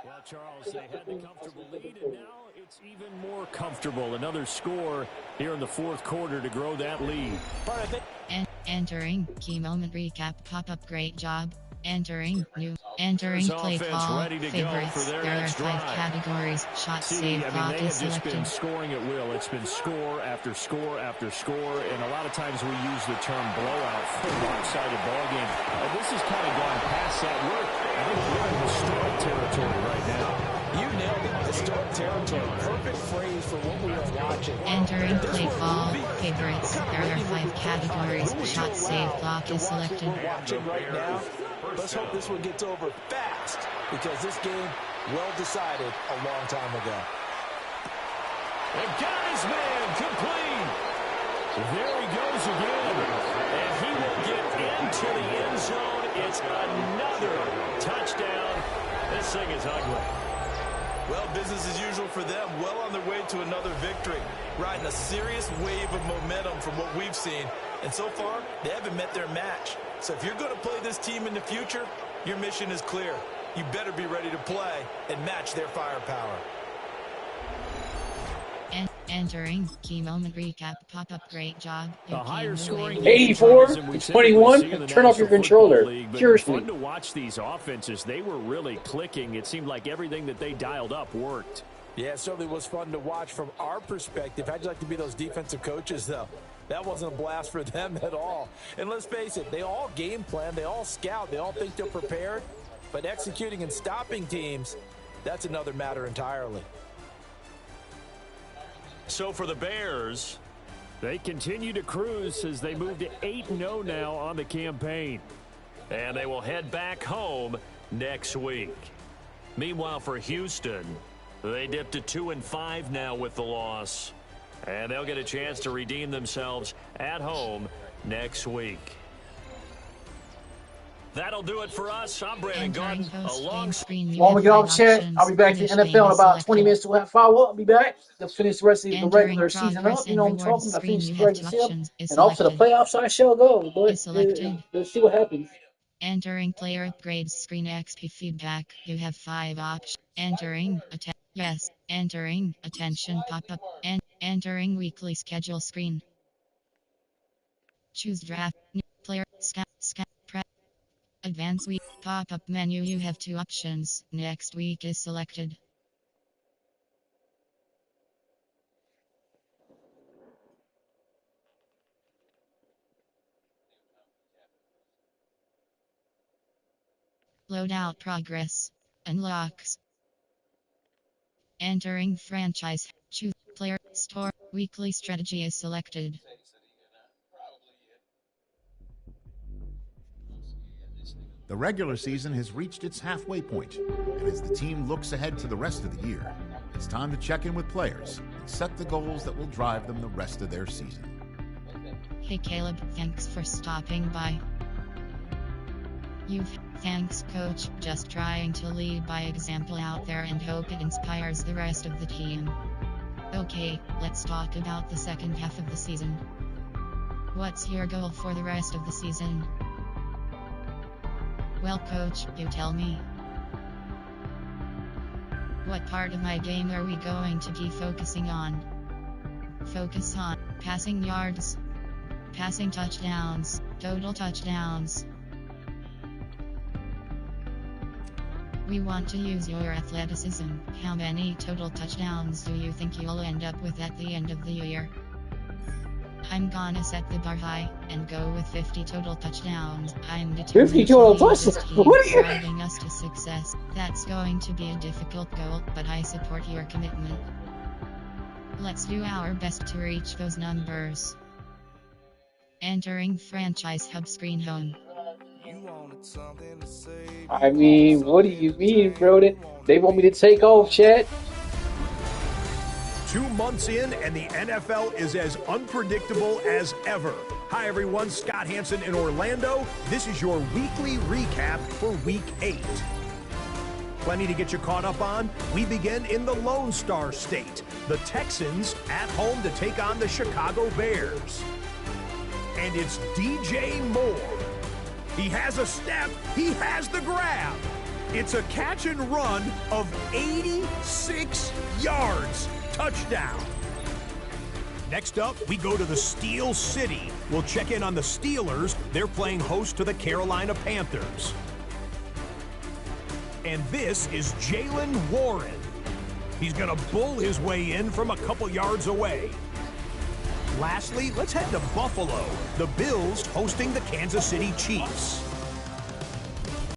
Speaker 3: Well, Charles, they had the comfortable lead, and now it's even more comfortable. Another score here in the 4th quarter to grow that lead.
Speaker 2: Entering key moment recap. Pop-up, great job. Entering play call. Favorites. There are 5 categories. Shot, save, block is selected.
Speaker 3: Just been scoring at will. It's been score after score after score, and a lot of times we use the term blowout for a lopsided ball game. And this has kind of gone past that. I think we're in historic territory right now.
Speaker 4: You nailed it. Historic territory. Perfect phrase for what we are watching.
Speaker 2: Entering play call. Favorites. There are 5 categories. Shot, save, block is selected.
Speaker 4: We're watching right now. Let's hope this one gets over fast because this game, well decided a long time ago.
Speaker 3: And got his man complete. There he goes again. And he will get into the end zone. It's another touchdown. This thing is ugly.
Speaker 4: Well, business as usual for them. Well on their way to another victory. Riding a serious wave of momentum from what we've seen. And so far, they haven't met their match. So if you're going to play this team in the future, your mission is clear. You better be ready to play and match their firepower.
Speaker 2: Entering key moment recap. Pop-up, great job.
Speaker 3: A higher scoring
Speaker 1: 84 to 21. Turn off your controller. Seriously.
Speaker 3: Fun to watch these offenses. They were really clicking. It seemed like everything that they dialed up worked.
Speaker 4: Yeah, it certainly was fun to watch from our perspective. How'd you like to be those defensive coaches, though? That wasn't a blast for them at all. And let's face it, they all game plan, they all scout, they all think they're prepared. But executing and stopping teams, that's another matter entirely.
Speaker 3: So for the Bears, they continue to cruise as they move to 8-0 now on the campaign. And they will head back home next week. Meanwhile, for Houston, they dipped to 2-5 now with the loss. And they'll get a chance to redeem themselves at home next week. That'll do it for us. I'm Brandon Garden.
Speaker 1: While we get off chat, I'll be back to the NFL in about 20 minutes to have follow-up. I'll be back. They'll finish the rest of the regular season up. You know what I'm talking about? Finish the regular season up. And off to the playoffs I shall go. But let's see what happens.
Speaker 2: Entering player upgrades screen XP feedback. You have 5 options. Entering yes. Entering attention pop-up. And entering weekly schedule screen. Choose draft. Player scat prep. Advanced week pop-up menu. You have 2 options. Next week is selected. Loadout progress. Unlocks. Entering franchise. Choose player store. Weekly strategy is selected.
Speaker 6: The regular season has reached its halfway point, and as the team looks ahead to the rest of the year, it's time to check in with players and set the goals that will drive them the rest of their season.
Speaker 2: Hey Caleb, thanks for stopping by. Thanks coach, just trying to lead by example out there and hope it inspires the rest of the team. Okay, let's talk about the second half of the season. What's your goal for the rest of the season? Well, coach, you tell me. What part of my game are we going to be focusing on? Focus on passing yards, passing touchdowns, total touchdowns. We want to use your athleticism. How many total touchdowns do you think you'll end up with at the end of the year? I'm gonna set the bar high and go with 50 total touchdowns. I'm determined
Speaker 1: 50 total
Speaker 2: to lead this
Speaker 1: touchdowns?
Speaker 2: team,
Speaker 1: What are you-
Speaker 2: driving us to success. That's going to be a difficult goal, but I support your commitment. Let's do our best to reach those numbers. Entering franchise hub screen home.
Speaker 1: I mean, what do you mean, bro? They want me to take off, chat?
Speaker 5: 2 months in, and the NFL is as unpredictable as ever. Hi, everyone. Scott Hansen in Orlando. This is your weekly recap for Week 8. Plenty to get you caught up on. We begin in the Lone Star State. The Texans at home to take on the Chicago Bears. And it's DJ Moore. He has a step. He has the grab. It's a catch and run of 86 yards. Touchdown. Next up, we go to the Steel City. We'll check in on the Steelers. They're playing host to the Carolina Panthers. And this is Jaylen Warren. He's going to bull his way in from a couple yards away. Lastly, let's head to Buffalo. The Bills hosting the Kansas City Chiefs.